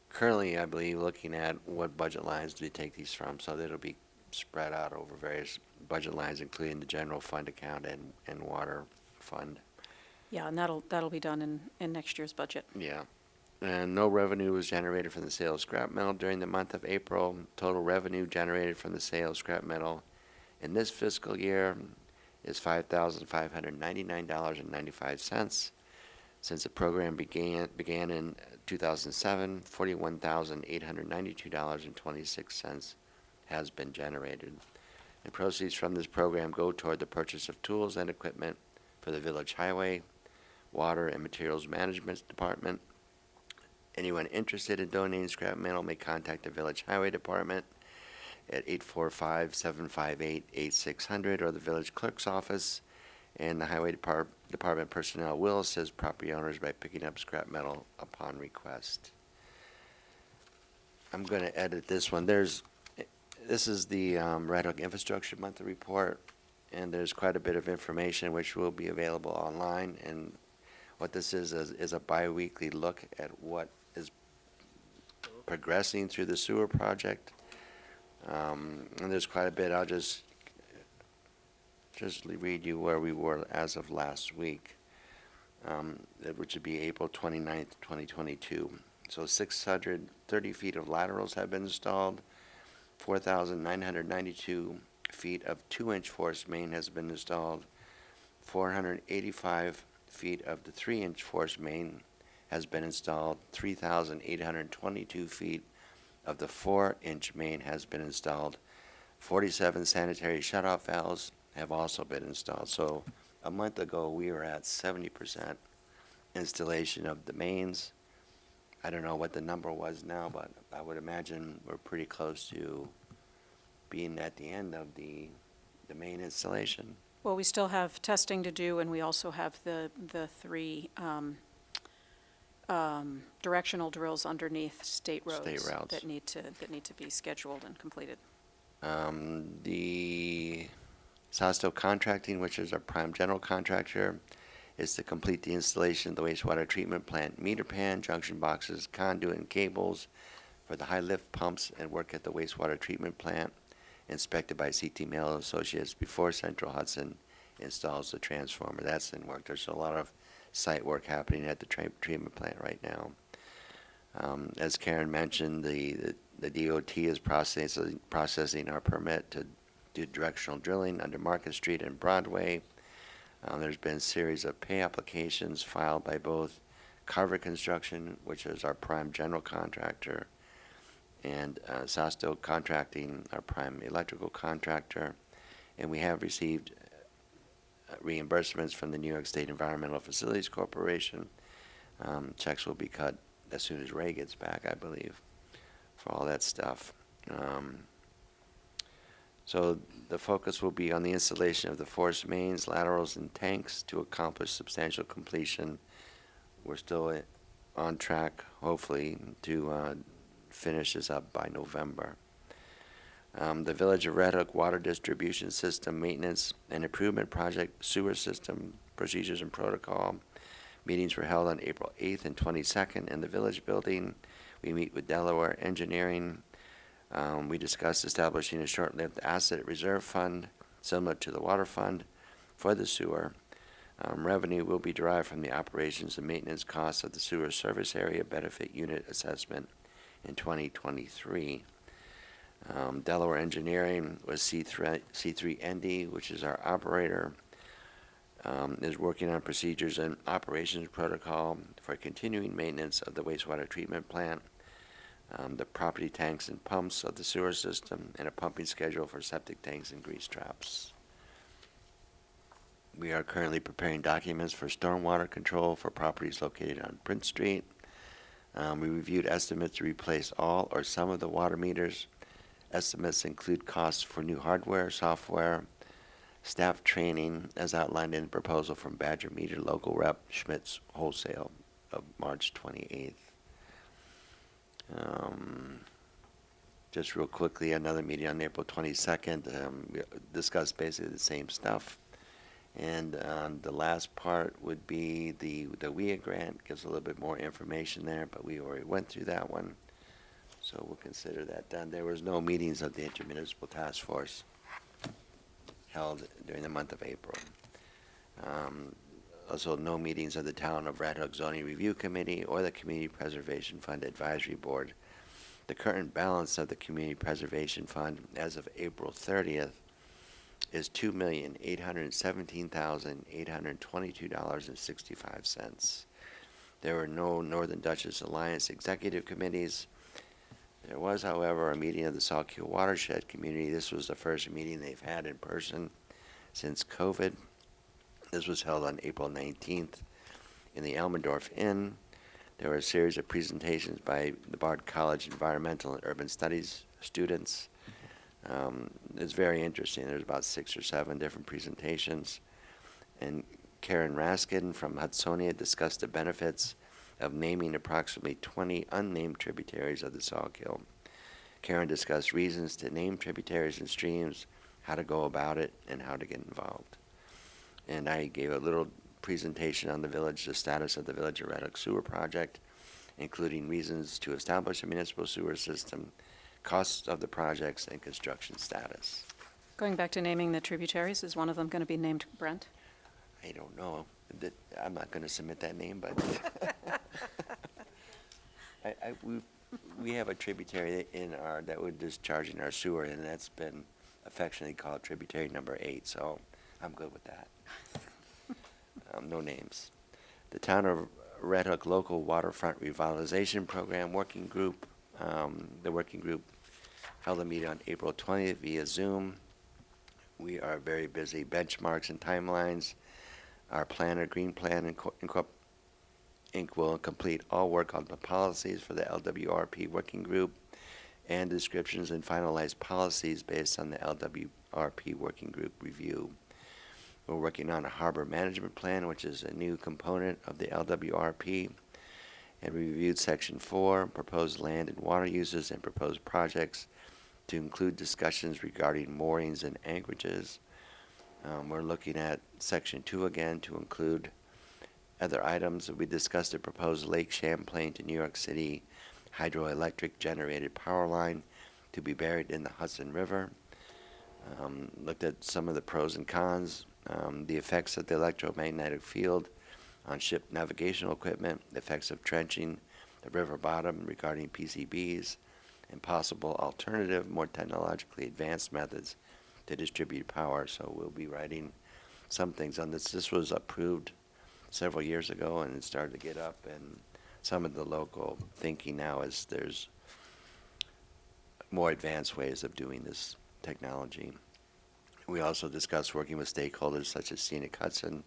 currently, I believe, looking at what budget lines do we take these from, so that it'll be spread out over various budget lines, including the general fund account and water fund. Yeah, and that'll be done in next year's budget. Yeah. And no revenue was generated from the sale of scrap metal during the month of April. Total revenue generated from the sale of scrap metal in this fiscal year is $5,599.95. Since the program began in 2007, $41,892.26 has been generated. And proceeds from this program go toward the purchase of tools and equipment for the Village Highway, Water, and Materials Management Department. Anyone interested in donating scrap metal may contact the Village Highway Department at 845-758-8600 or the Village Clerk's Office, and the Highway Department personnel will assist property owners by picking up scrap metal upon request. I'm going to edit this one. This is the Red Hook Infrastructure Monthly Report, and there's quite a bit of information which will be available online. And what this is a bi-weekly look at what is progressing through the sewer project. And there's quite a bit. I'll just read you where we were as of last week, which would be April 29th, 2022. So 630 feet of laterals have been installed. 4,992 feet of 2-inch force main has been installed. 485 feet of the 3-inch force main has been installed. 3,822 feet of the 4-inch main has been installed. 47 sanitary shutoff valves have also been installed. So a month ago, we were at 70% installation of the mains. I don't know what the number was now, but I would imagine we're pretty close to being at the end of the main installation. Well, we still have testing to do, and we also have the 3 directional drills underneath state roads. State routes. That need to be scheduled and completed. The Sasto Contracting, which is our prime general contractor, is to complete the installation of the wastewater treatment plant meter pan, junction boxes, conduit, and cables for the high lift pumps and work at the wastewater treatment plant inspected by CT Mail Associates before Central Hudson installs the transformer. That's in work. There's a lot of site work happening at the treatment plant right now. As Karen mentioned, the DOT is processing our permit to do directional drilling under Market Street and Broadway. There's been a series of pay applications filed by both Carver Construction, which is our prime general contractor, and Sasto Contracting, our prime electrical contractor. And we have received reimbursements from the New York State Environmental Facilities Corporation. Checks will be cut as soon as Ray gets back, I believe, for all that stuff. So the focus will be on the installation of the forced mains, laterals, and tanks to accomplish substantial completion. We're still on track, hopefully, to finish this up by November. The Village of Red Hook Water Distribution System Maintenance and Improvement Project Sewer System Procedures and Protocol. Meetings were held on April 8th and 22nd in the Village Building. We meet with Delaware Engineering. We discussed establishing a short-lived asset reserve fund similar to the water fund for the sewer. Revenue will be derived from the operations and maintenance costs of the sewer service area benefit unit assessment in 2023. Delaware Engineering was C3ND, which is our operator, is working on procedures and operations protocol for continuing maintenance of the wastewater treatment plant, the property tanks and pumps of the sewer system, and a pumping schedule for septic tanks and grease traps. We are currently preparing documents for stormwater control for properties located on Prince Street. We reviewed estimates to replace all or some of the water meters. Estimates include costs for new hardware, software, staff training, as outlined in the proposal from Badger Meter local rep Schmitz Wholesale of March 28th. Just real quickly, another meeting on April 22nd. We discussed basically the same stuff. And the last part would be the Wia Grant. Gives a little bit more information there, but we already went through that one. So we'll consider that done. There was no meetings of the Intermunicipal Task Force held during the month of April. Also, no meetings of the Town of Red Hook Zoning Review Committee or the Community Preservation Fund Advisory Board. The current balance of the Community Preservation Fund as of April 30th is $2,817,822.65. There were no Northern Duchess Alliance executive committees. There was, however, a meeting of the Saltkill Watershed Community. This was the first meeting they've had in person since COVID. This was held on April 19th in the Elmendorf Inn. There were a series of presentations by the Bard College Environmental and Urban Studies students. It's very interesting. There's about 6 or 7 different presentations. And Karen Raskin from Hudsonia discussed the benefits of naming approximately 20 unnamed tributaries of the Saltkill. Karen discussed reasons to name tributaries and streams, how to go about it, and how to get involved. And I gave a little presentation on the status of the Village of Red Hook Sewer Project, including reasons to establish a municipal sewer system, costs of the projects, and construction status. Going back to naming the tributaries, is one of them going to be named Brent? I don't know. I'm not going to submit that name, but we have a tributary that we're discharging our sewer, and that's been affectionately called tributary number 8, so I'm good with that. No names. The Town of Red Hook Local Waterfront Revitalization Program Working Group. The working group held a meeting on April 20th via Zoom. We are very busy. Benchmarks and timelines. Our planner, Green Plan Inc. will complete all work on the policies for the LWRP working group and descriptions and finalized policies based on the LWRP working group review. We're working on a harbor management plan, which is a new component of the LWRP, and reviewed Section 4, proposed land and water uses and proposed projects to include discussions regarding moorings and anchorages. We're looking at Section 2 again to include other items. We discussed a proposed Lake Champlain to New York City hydroelectric generated power line to be buried in the Hudson River. Looked at some of the pros and cons, the effects of the electromagnetic field on ship navigational equipment, the effects of trenching the river bottom regarding PCBs, and possible alternative, more technologically advanced methods to distribute power. So we'll be writing some things on this. This was approved several years ago, and it started to get up, and some of the local thinking now is there's more advanced ways of doing this technology. We also discussed working with stakeholders such as Scenic Hudson,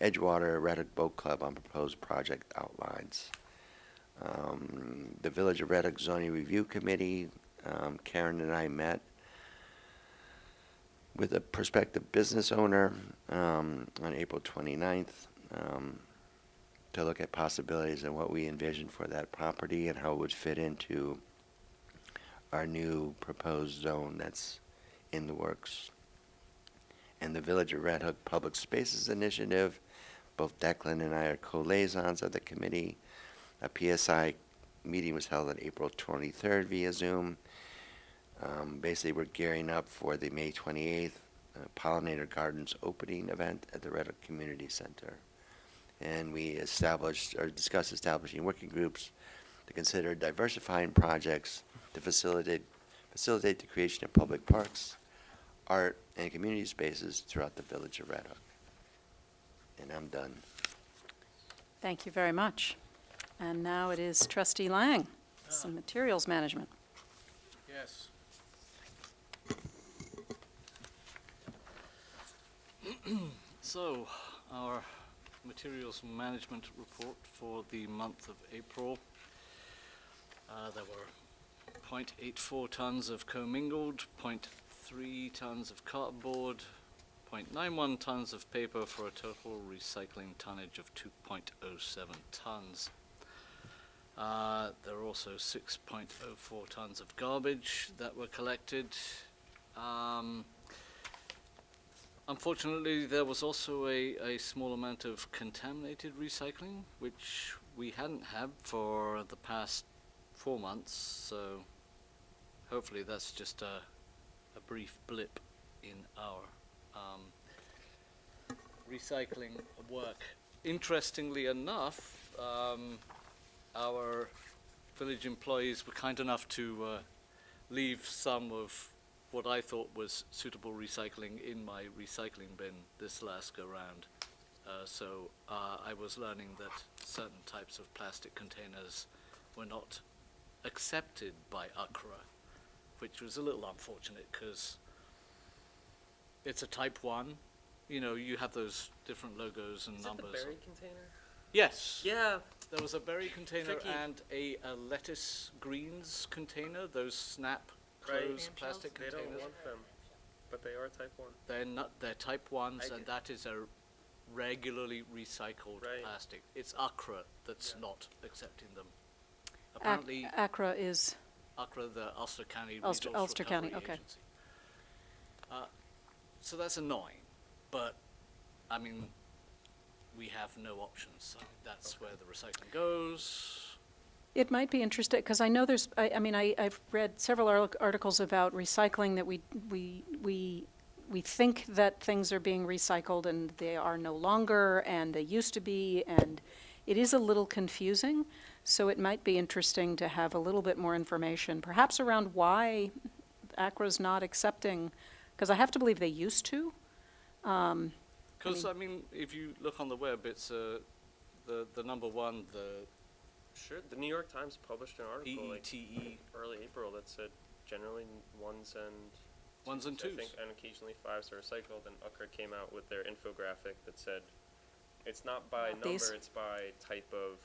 Edgewater, Reticle Boat Club on proposed project outlines. The Village of Reticle Zoning Review Committee, Karen and I met with a prospective business owner on April 29th to look at possibilities and what we envision for that property and how it would fit into our new proposed zone that's in the works. And the Village of Red Hook Public Spaces Initiative, both Declan and I are co-liaisons of the committee. A PSI meeting was held on April 23rd via Zoom. Basically, we're gearing up for the May 28th Pollinator Gardens opening event at the Red Hook Community Center. And we established or discussed establishing working groups to consider diversifying projects to facilitate the creation of public parks, art, and community spaces throughout the Village of Red Hook. And I'm done. Thank you very much. And now it is Trustee Lang, some materials management. Yes. So, our materials management report for the month of April. There were 0.84 tons of commingled, 0.3 tons of cardboard, 0.91 tons of paper for a total recycling tonnage of 2.07 tons. There were also 6.04 tons of garbage that were collected. Unfortunately, there was also a small amount of contaminated recycling, which we hadn't had for the past 4 months, so hopefully that's just a brief blip in our recycling work. Interestingly enough, our village employees were kind enough to leave some of what I thought was suitable recycling in my recycling bin this last go round. So I was learning that certain types of plastic containers were not accepted by UCRA, which was a little unfortunate because it's a type 1. You know, you have those different logos and numbers. Is that the berry container? Yes. Yeah. There was a berry container Tricky. and a lettuce greens container, those snap closed plastic They containers. don't want them, but they are type 1. They're type 1s, I and get- that is a regularly recycled Right. plastic. It's UCRA that's Yeah. not accepting them. Apparently, Accra is, UCRA, the Ulster County Ulster- Resource Ulster County, Recovery okay. Agency. So that's annoying, but I mean, we have no options, so that's where the recycling goes. it might be interesting, because I know there's, I've read several articles about recycling that we think that things are being recycled and they are no longer, and they used to be, and it is a little confusing. So it might be interesting to have a little bit more information, perhaps around why Accra's not accepting, because I have to believe they used to. Because, I mean, if you look on the web, it's the number one, the Sure. The New York Times published an article like EETE early April that said generally ones and ones and I twos. think, and occasionally 5s are recycled. And UCRA came out with their infographic that said it's not by number, These? it's by type of,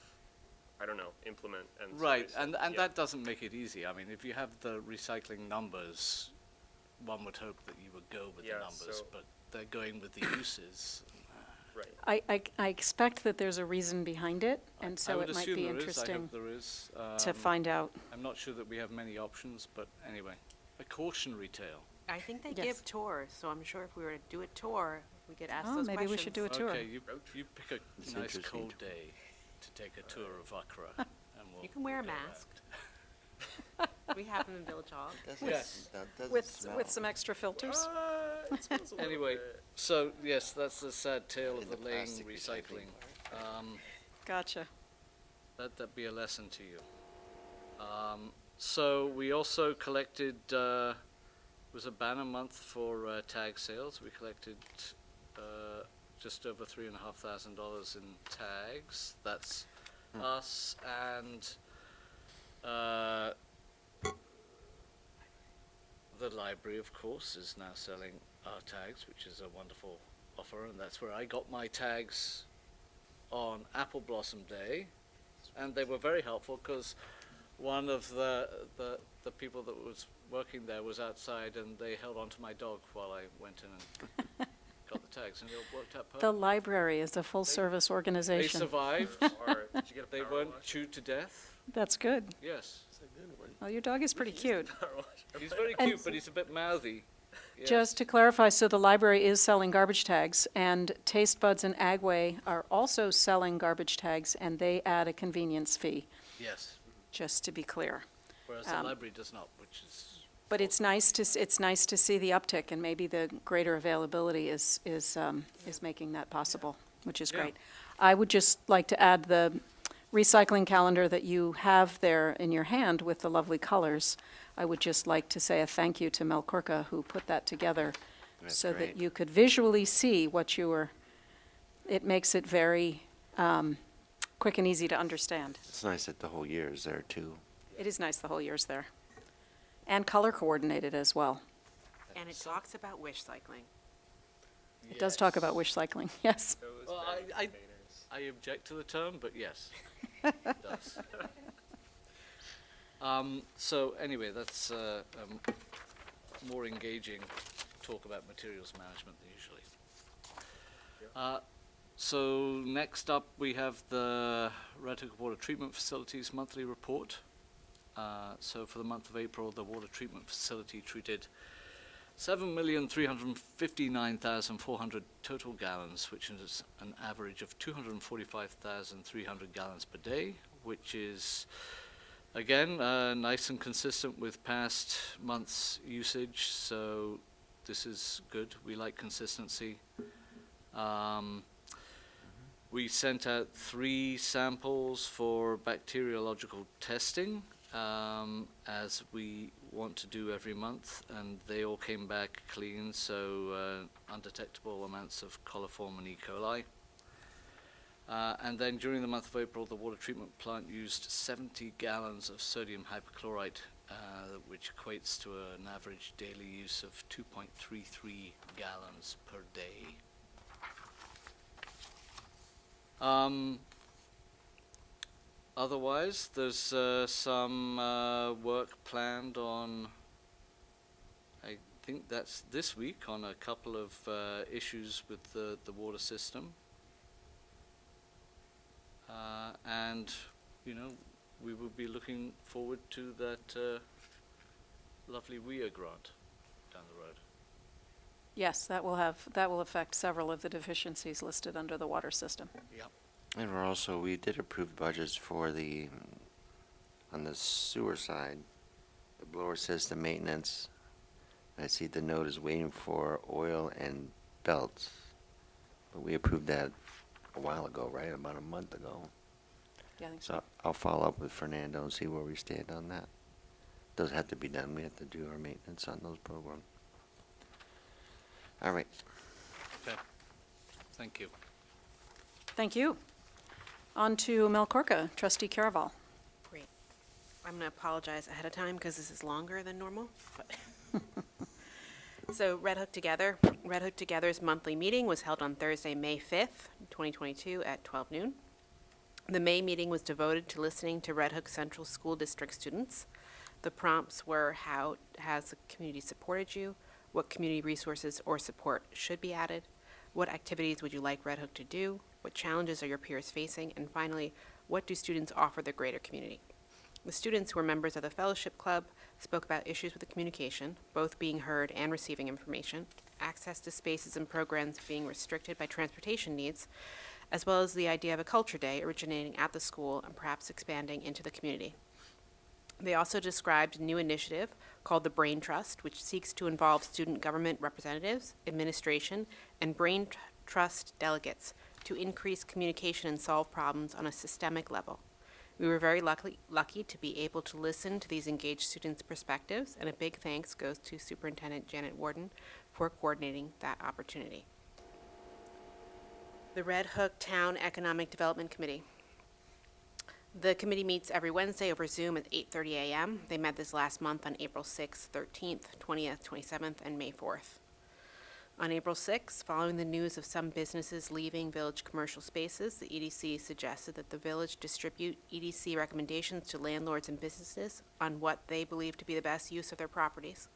I don't know, implement. And so Right, they said, and yeah. that doesn't make it easy. I mean, if you have the recycling numbers, one would hope that you would go with Yeah, the numbers, so- but they're going with the uses. I expect that there's a reason behind it, and I so would it might assume be there is. I interesting hope there is. to find out. I'm not sure that we have many options, but anyway, a cautionary tale. I think they Yes. give tours, so I'm sure if we were to do a tour, we could ask Oh, those maybe questions. we should do a tour. Okay, you pick a It's nice interesting cold tour. day to take a tour of Accra, and we'll. You can wear a we'll go mask. around. We have them in Village Hall. Yes. That doesn't With smell. some extra filters. Anyway, so yes, that's the sad tale of In the the laying plastic recycling. Gotcha. Let that be a lesson to you. So we also collected, was a banner month for tag sales. We collected just over $3,500 in tags. That's us and the library, of course, is now selling our tags, which is a wonderful offer, and that's where I got my tags on Apple Blossom Day, and they were very helpful because one of the people that was working there was outside, and they held onto my dog while I went in and got the tags, and it all worked out The perfectly. library is a full-service They organization. survived. They weren't chewed to death. That's good. Yes, Well, your dog is pretty cute. he's very And- cute, but he's a bit mouthy. Yes. Just to clarify, so the library is selling garbage tags, and Taste Buds and Agway are also selling garbage tags, and they add a convenience fee, Yes, just to be clear. whereas the Um, library does not, which is. But it's nice to see the uptick, and maybe the greater availability is making that possible, which is Yeah. great. I would just like to add the recycling calendar that you have there in your hand with the lovely colors. I would just like to say a thank you to Mel Korka, who put that together That's so great. that you could visually see what you were, it makes it very quick and easy to understand. It's nice that the whole year is there too. It is nice the whole year's there. And color coordinated as well. And it talks about wish cycling. It does talk about wish cycling, yes. Well, I object to the term, but yes, it does. So anyway, that's more engaging talk about materials management than usually. So next up, we have the Reticle Water Treatment Facilities monthly report. So for the month of April, the water treatment facility treated 7,359,400 total gallons, which is an average of 245,300 gallons per day, which is, again, nice and consistent with past months' usage, so this is good. We like consistency. We sent out 3 samples for bacteriological testing, as we want to do every month, and they all came back clean, so undetectable amounts of coliform and E. coli. And then during the month of April, the water treatment plant used 70 gallons of sodium hypochlorite, which equates to an average daily use of 2.33 gallons per day. Otherwise, there's some work planned on, I think that's this week, on a couple of issues with the water system. And, you know, we will be looking forward to that lovely Wia grant down the road. Yes, that will affect several of the deficiencies listed under the water system. Yep. And we did approve budgets for on the sewer side, the blower system maintenance. I see the note is waiting for oil and belts, but we approved that a while ago, right? About a month ago. Yeah, I think so. So I'll follow up with Fernando and see where we stand on that. Those have to be done. We have to do our maintenance on those programs. All right. Okay. Thank you. Thank you. On to Mel Korka, trustee Caraval. Great. I'm going to apologize ahead of time because this is longer than normal. But so Red Hook Together's monthly meeting was held on Thursday, May 5th, 2022 at 12 noon. The May meeting was devoted to listening to Red Hook Central School District students. The prompts were: how has the community supported you? What community resources or support should be added? What activities would you like Red Hook to do? What challenges are your peers facing? And finally, what do students offer the greater community? The students, who are members of the Fellowship Club, spoke about issues with the communication, both being heard and receiving information, access to spaces and programs being restricted by transportation needs, as well as the idea of a culture day originating at the school and perhaps expanding into the community. They also described a new initiative called the Brain Trust, which seeks to involve student government representatives, administration, and Brain Trust delegates to increase communication and solve problems on a systemic level. We were very lucky to be able to listen to these engaged students' perspectives, and a big thanks goes to Superintendent Janet Warden for coordinating that opportunity. The Red Hook Town Economic Development Committee. The committee meets every Wednesday over Zoom at 8:30 a.m. They met this last month on April 6th, 13th, 20th, 27th, and May 4th. On April 6th, following the news of some businesses leaving village commercial spaces, the EDC suggested that the village distribute EDC recommendations to landlords and businesses on what they believe to be the best use of their properties.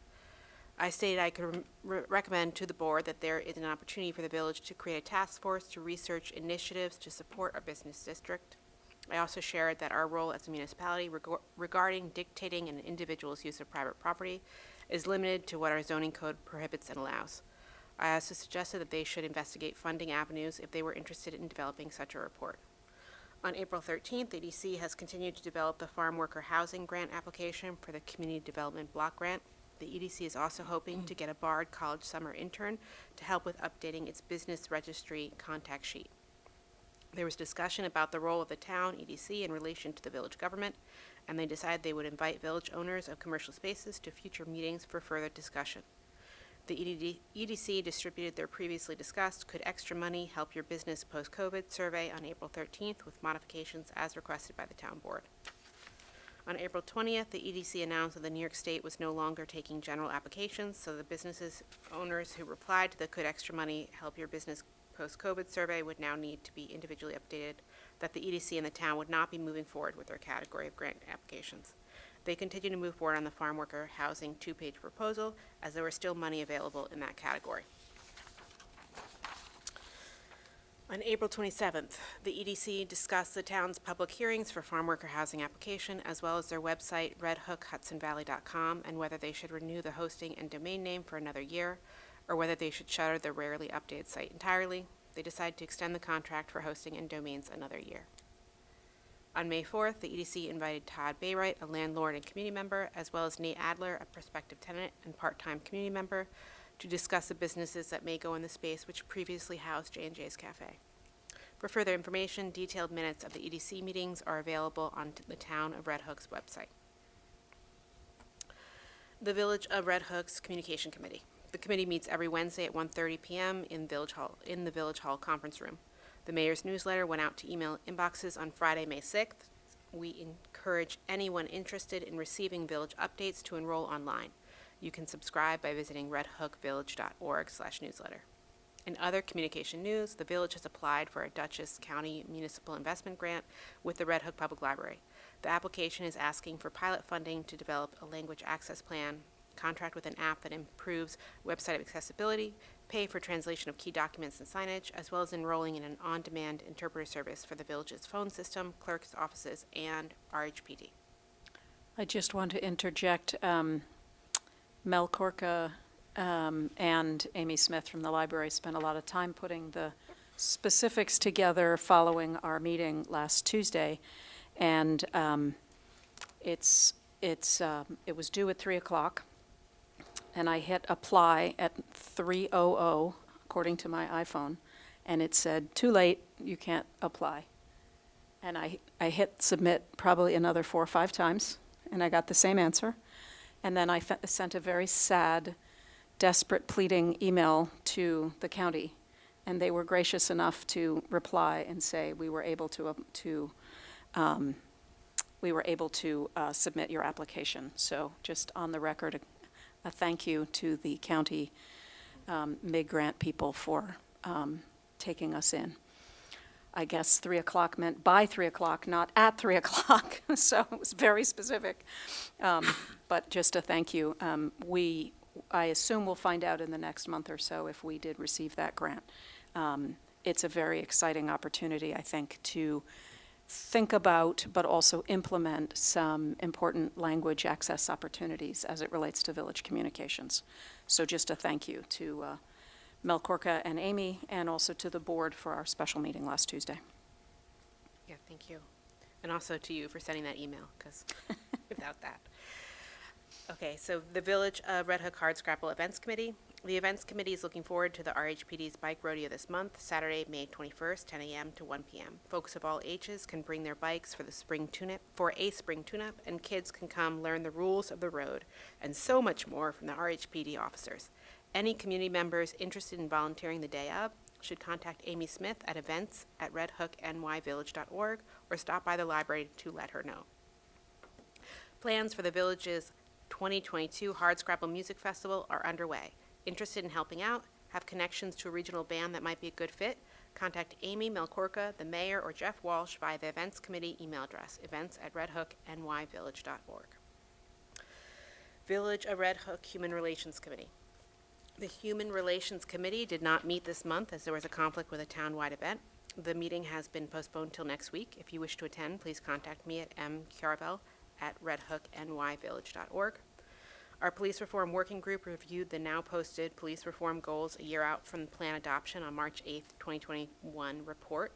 I stated I could recommend to the board that there is an opportunity for the village to create a task force to research initiatives to support our business district. I also shared that our role as a municipality regarding dictating an individual's use of private property is limited to what our zoning code prohibits and allows. I also suggested that they should investigate funding avenues if they were interested in developing such a report. On April 13th, the EDC has continued to develop the Farm Worker Housing Grant application for the Community Development Block Grant. The EDC is also hoping to get a Bard College summer intern to help with updating its business registry contact sheet. There was discussion about the role of the town EDC in relation to the village government, and they decided they would invite village owners of commercial spaces to future meetings for further discussion. The EDC distributed their previously discussed Could Extra Money Help Your Business Post-COVID survey on April 13th with modifications as requested by the town board. On April 20th, the EDC announced that the New York State was no longer taking general applications, so the businesses owners who replied to the Could Extra Money Help Your Business Post-COVID survey would now need to be individually updated, that the EDC and the town would not be moving forward with their category of grant applications. They continue to move forward on the farm worker housing two-page proposal, as there was still money available in that category. On April 27th, the EDC discussed the town's public hearings for farm worker housing application, as well as their website, redhookhudsonvalley.com, and whether they should renew the hosting and domain name for another year, or whether they should shutter the rarely updated site entirely. They decided to extend the contract for hosting and domains another year. On May 4th, the EDC invited Todd Baywright, a landlord and community member, as well as Nate Adler, a prospective tenant and part-time community member, to discuss the businesses that may go in the space which previously housed J&J's Cafe. For further information, detailed minutes of the EDC meetings are available on the Town of Red Hook's website. The Village of Red Hook's Communication Committee. The committee meets every Wednesday at 1:30 p.m. in the Village Hall conference room. The mayor's newsletter went out to email inboxes on Friday, May 6th. We encourage anyone interested in receiving village updates to enroll online. You can subscribe by visiting redhookvillage.org/newsletter. In other communication news, the village has applied for a Duchess County Municipal Investment Grant with the Red Hook Public Library. The application is asking for pilot funding to develop a language access plan, contract with an app that improves website accessibility, pay for translation of key documents and signage, as well as enrolling in an on-demand interpreter service for the village's phone system, clerk's offices, and RHPD. I just want to interject, Mel Corca and Amy Smith from the library spent a lot of time putting the specifics together following our meeting last Tuesday, and it was due at 3 o'clock, and I hit apply at 3:00 according to my iPhone, and it said, too late, you can't apply. And I hit submit probably another 4 or 5 times, and I got the same answer. And then I sent a very sad, desperate pleading email to the county, and they were gracious enough to reply and say we were able to submit your application. So just on the record, a thank you to the county MIG grant people for taking us in. I guess 3 o'clock meant by 3 o'clock, not at 3 o'clock, so it was very specific. But just a thank you. I assume we'll find out in the next month or so if we did receive that grant. It's a very exciting opportunity, I think, to think about but also implement some important language access opportunities as it relates to village communications. So just a thank you to Mel Corca and Amy, and also to the board for our special meeting last Tuesday. Yeah, thank you. And also to you for sending that email, because without that. Okay, so the Village of Red Hook Hardscrabble Events Committee. The Events Committee is looking forward to the RHPD's Bike Rodeo this month, Saturday, May 21st, 10 a.m. to 1 p.m. Folks of all ages can bring their bikes for a spring tune-up, and kids can come learn the rules of the road and so much more from the RHPD officers. Any community members interested in volunteering the day of should contact Amy Smith at events@redhooknyvillage.org or stop by the library to let her know. Plans for the village's 2022 Hardscrabble Music Festival are underway. Interested in helping out? Have connections to a regional band that might be a good fit? Contact Amy Melcorca, the mayor, or Jeff Walsh via the Events Committee email address, events@redhooknyvillage.org. Village of Red Hook Human Relations Committee. The Human Relations Committee did not meet this month as there was a conflict with a town-wide event. The meeting has been postponed till next week. If you wish to attend, please contact me at mcarvel@redhooknyvillage.org. Our police reform working group reviewed the now posted police reform goals a year out from plan adoption on March 8th, 2021 report.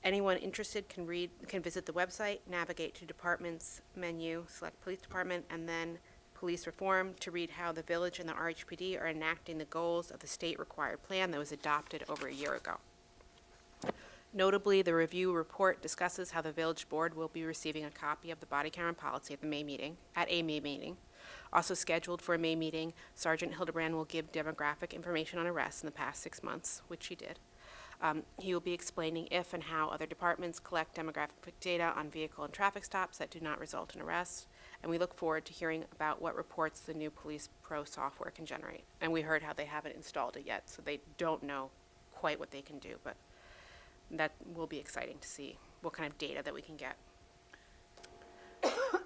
Anyone interested can visit the website, navigate to departments menu, select police department, and then police reform to read how the village and the RHPD are enacting the goals of the state required plan that was adopted over a year ago. Notably, the review report discusses how the village board will be receiving a copy of the body camera policy at a May meeting. Also scheduled for a May meeting, Sergeant Hildenbrand will give demographic information on arrests in the past 6 months, which he did. He will be explaining if and how other departments collect demographic data on vehicle and traffic stops that do not result in arrests. And we look forward to hearing about what reports the new Police Pro software can generate. And we heard how they haven't installed it yet, so they don't know quite what they can do, but that will be exciting to see what kind of data that we can get.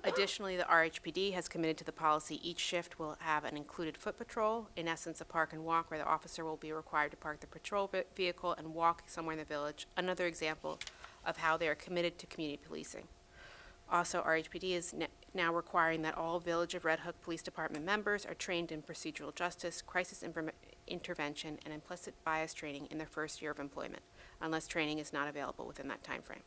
Additionally, the RHPD has committed to the policy each shift will have an included foot patrol, in essence a park and walk where the officer will be required to park the patrol vehicle and walk somewhere in the village, another example of how they are committed to community policing. Also, RHPD is now requiring that all Village of Red Hook Police Department members are trained in procedural justice, crisis intervention, and implicit bias training in their first year of employment, unless training is not available within that time frame.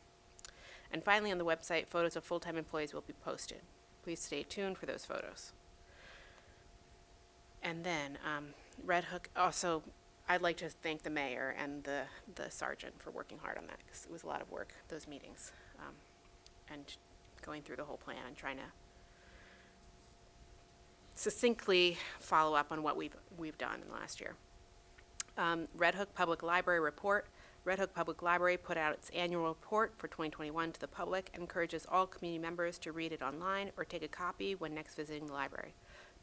And finally, on the website, photos of full-time employees will be posted. Please stay tuned for those photos. And then, Red Hook, also, I'd like to thank the mayor and the sergeant for working hard on that, because it was a lot of work, those meetings, and going through the whole plan and trying to succinctly follow up on what we've done in the last year. Red Hook Public Library report. Red Hook Public Library put out its annual report for 2021 to the public and encourages all community members to read it online or take a copy when next visiting the library.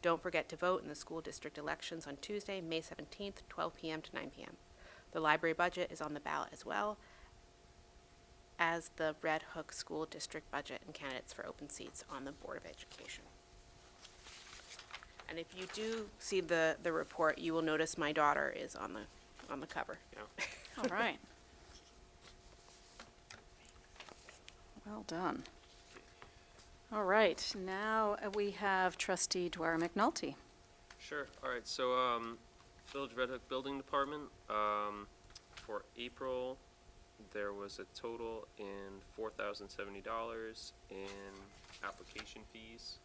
Don't forget to vote in the school district elections on Tuesday, May 17th, 12 p.m. to 9 p.m. The library budget is on the ballot as well as the Red Hook School District budget and candidates for open seats on the Board of Education. And if you do see the report, you will notice my daughter is on the cover. All right. Well done. All right, now we have Trustee Dwyer McNulty. Sure. All right. So, Village Red Hook Building Department, for April, there was a total in $4,070 in application fees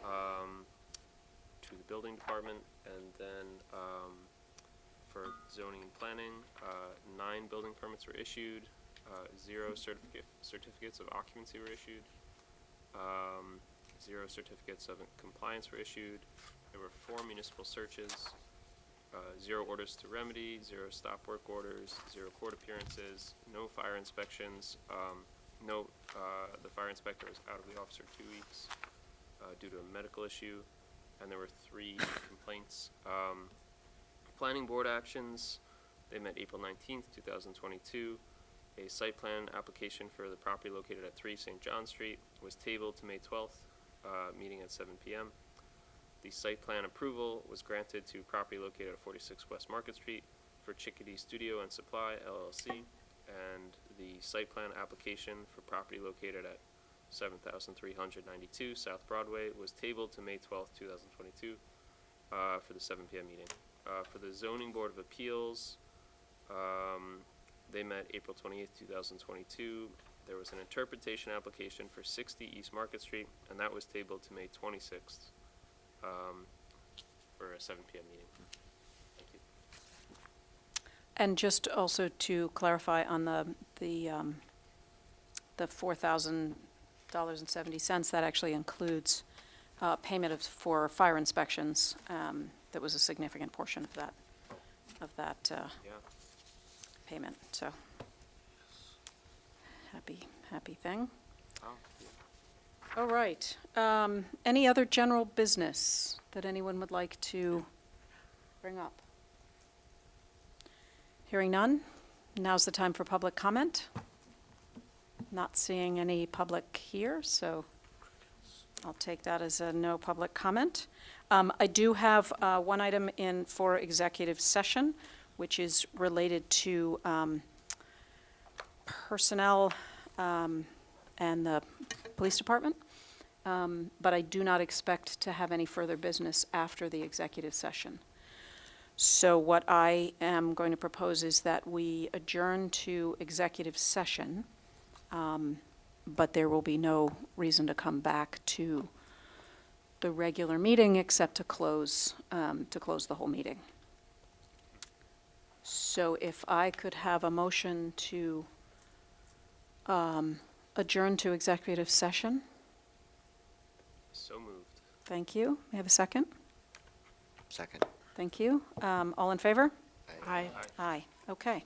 to the building department, and then for zoning and planning, 9 building permits were issued, 0 certificates of occupancy were issued, 0 certificates of compliance were issued. There were 4 municipal searches, 0 orders to remedy, 0 stop work orders, 0 court appearances, no fire inspections. The fire inspector was out of the office for 2 weeks due to a medical issue, and there were 3 complaints. Planning board actions, they met April 19th, 2022. A site plan application for the property located at 3 St. John Street was tabled to May 12th, meeting at 7 p.m. The site plan approval was granted to property located at 46 West Market Street for Chickadee Studio and Supply LLC, and the site plan application for property located at 7,392 South Broadway was tabled to May 12th, 2022, for the 7 p.m. meeting. For the Zoning Board of Appeals, they met April 28th, 2022. There was an interpretation application for 60 East Market Street, and that was tabled to May 26th for a 7 p.m. meeting. Thank you. And just also to clarify on the $4,000.70, that actually includes payment for fire inspections. That was a significant portion of that Yeah. payment, so happy thing. Oh, yeah. All right. Any other general business that anyone would like to bring up? Hearing none, now's the time for public comment. Not seeing any public here, so I'll take that as a no public comment. I do have one item in for executive session, which is related to personnel and the police department. But I do not expect to have any further business after the executive session. So what I am going to propose is that we adjourn to executive session, but there will be no reason to come back to the regular meeting except to close the whole meeting. So if I could have a motion to adjourn to executive session. So moved. Thank you. May I have a second? Second. Thank you. All in favor? Aye. Aye. Okay.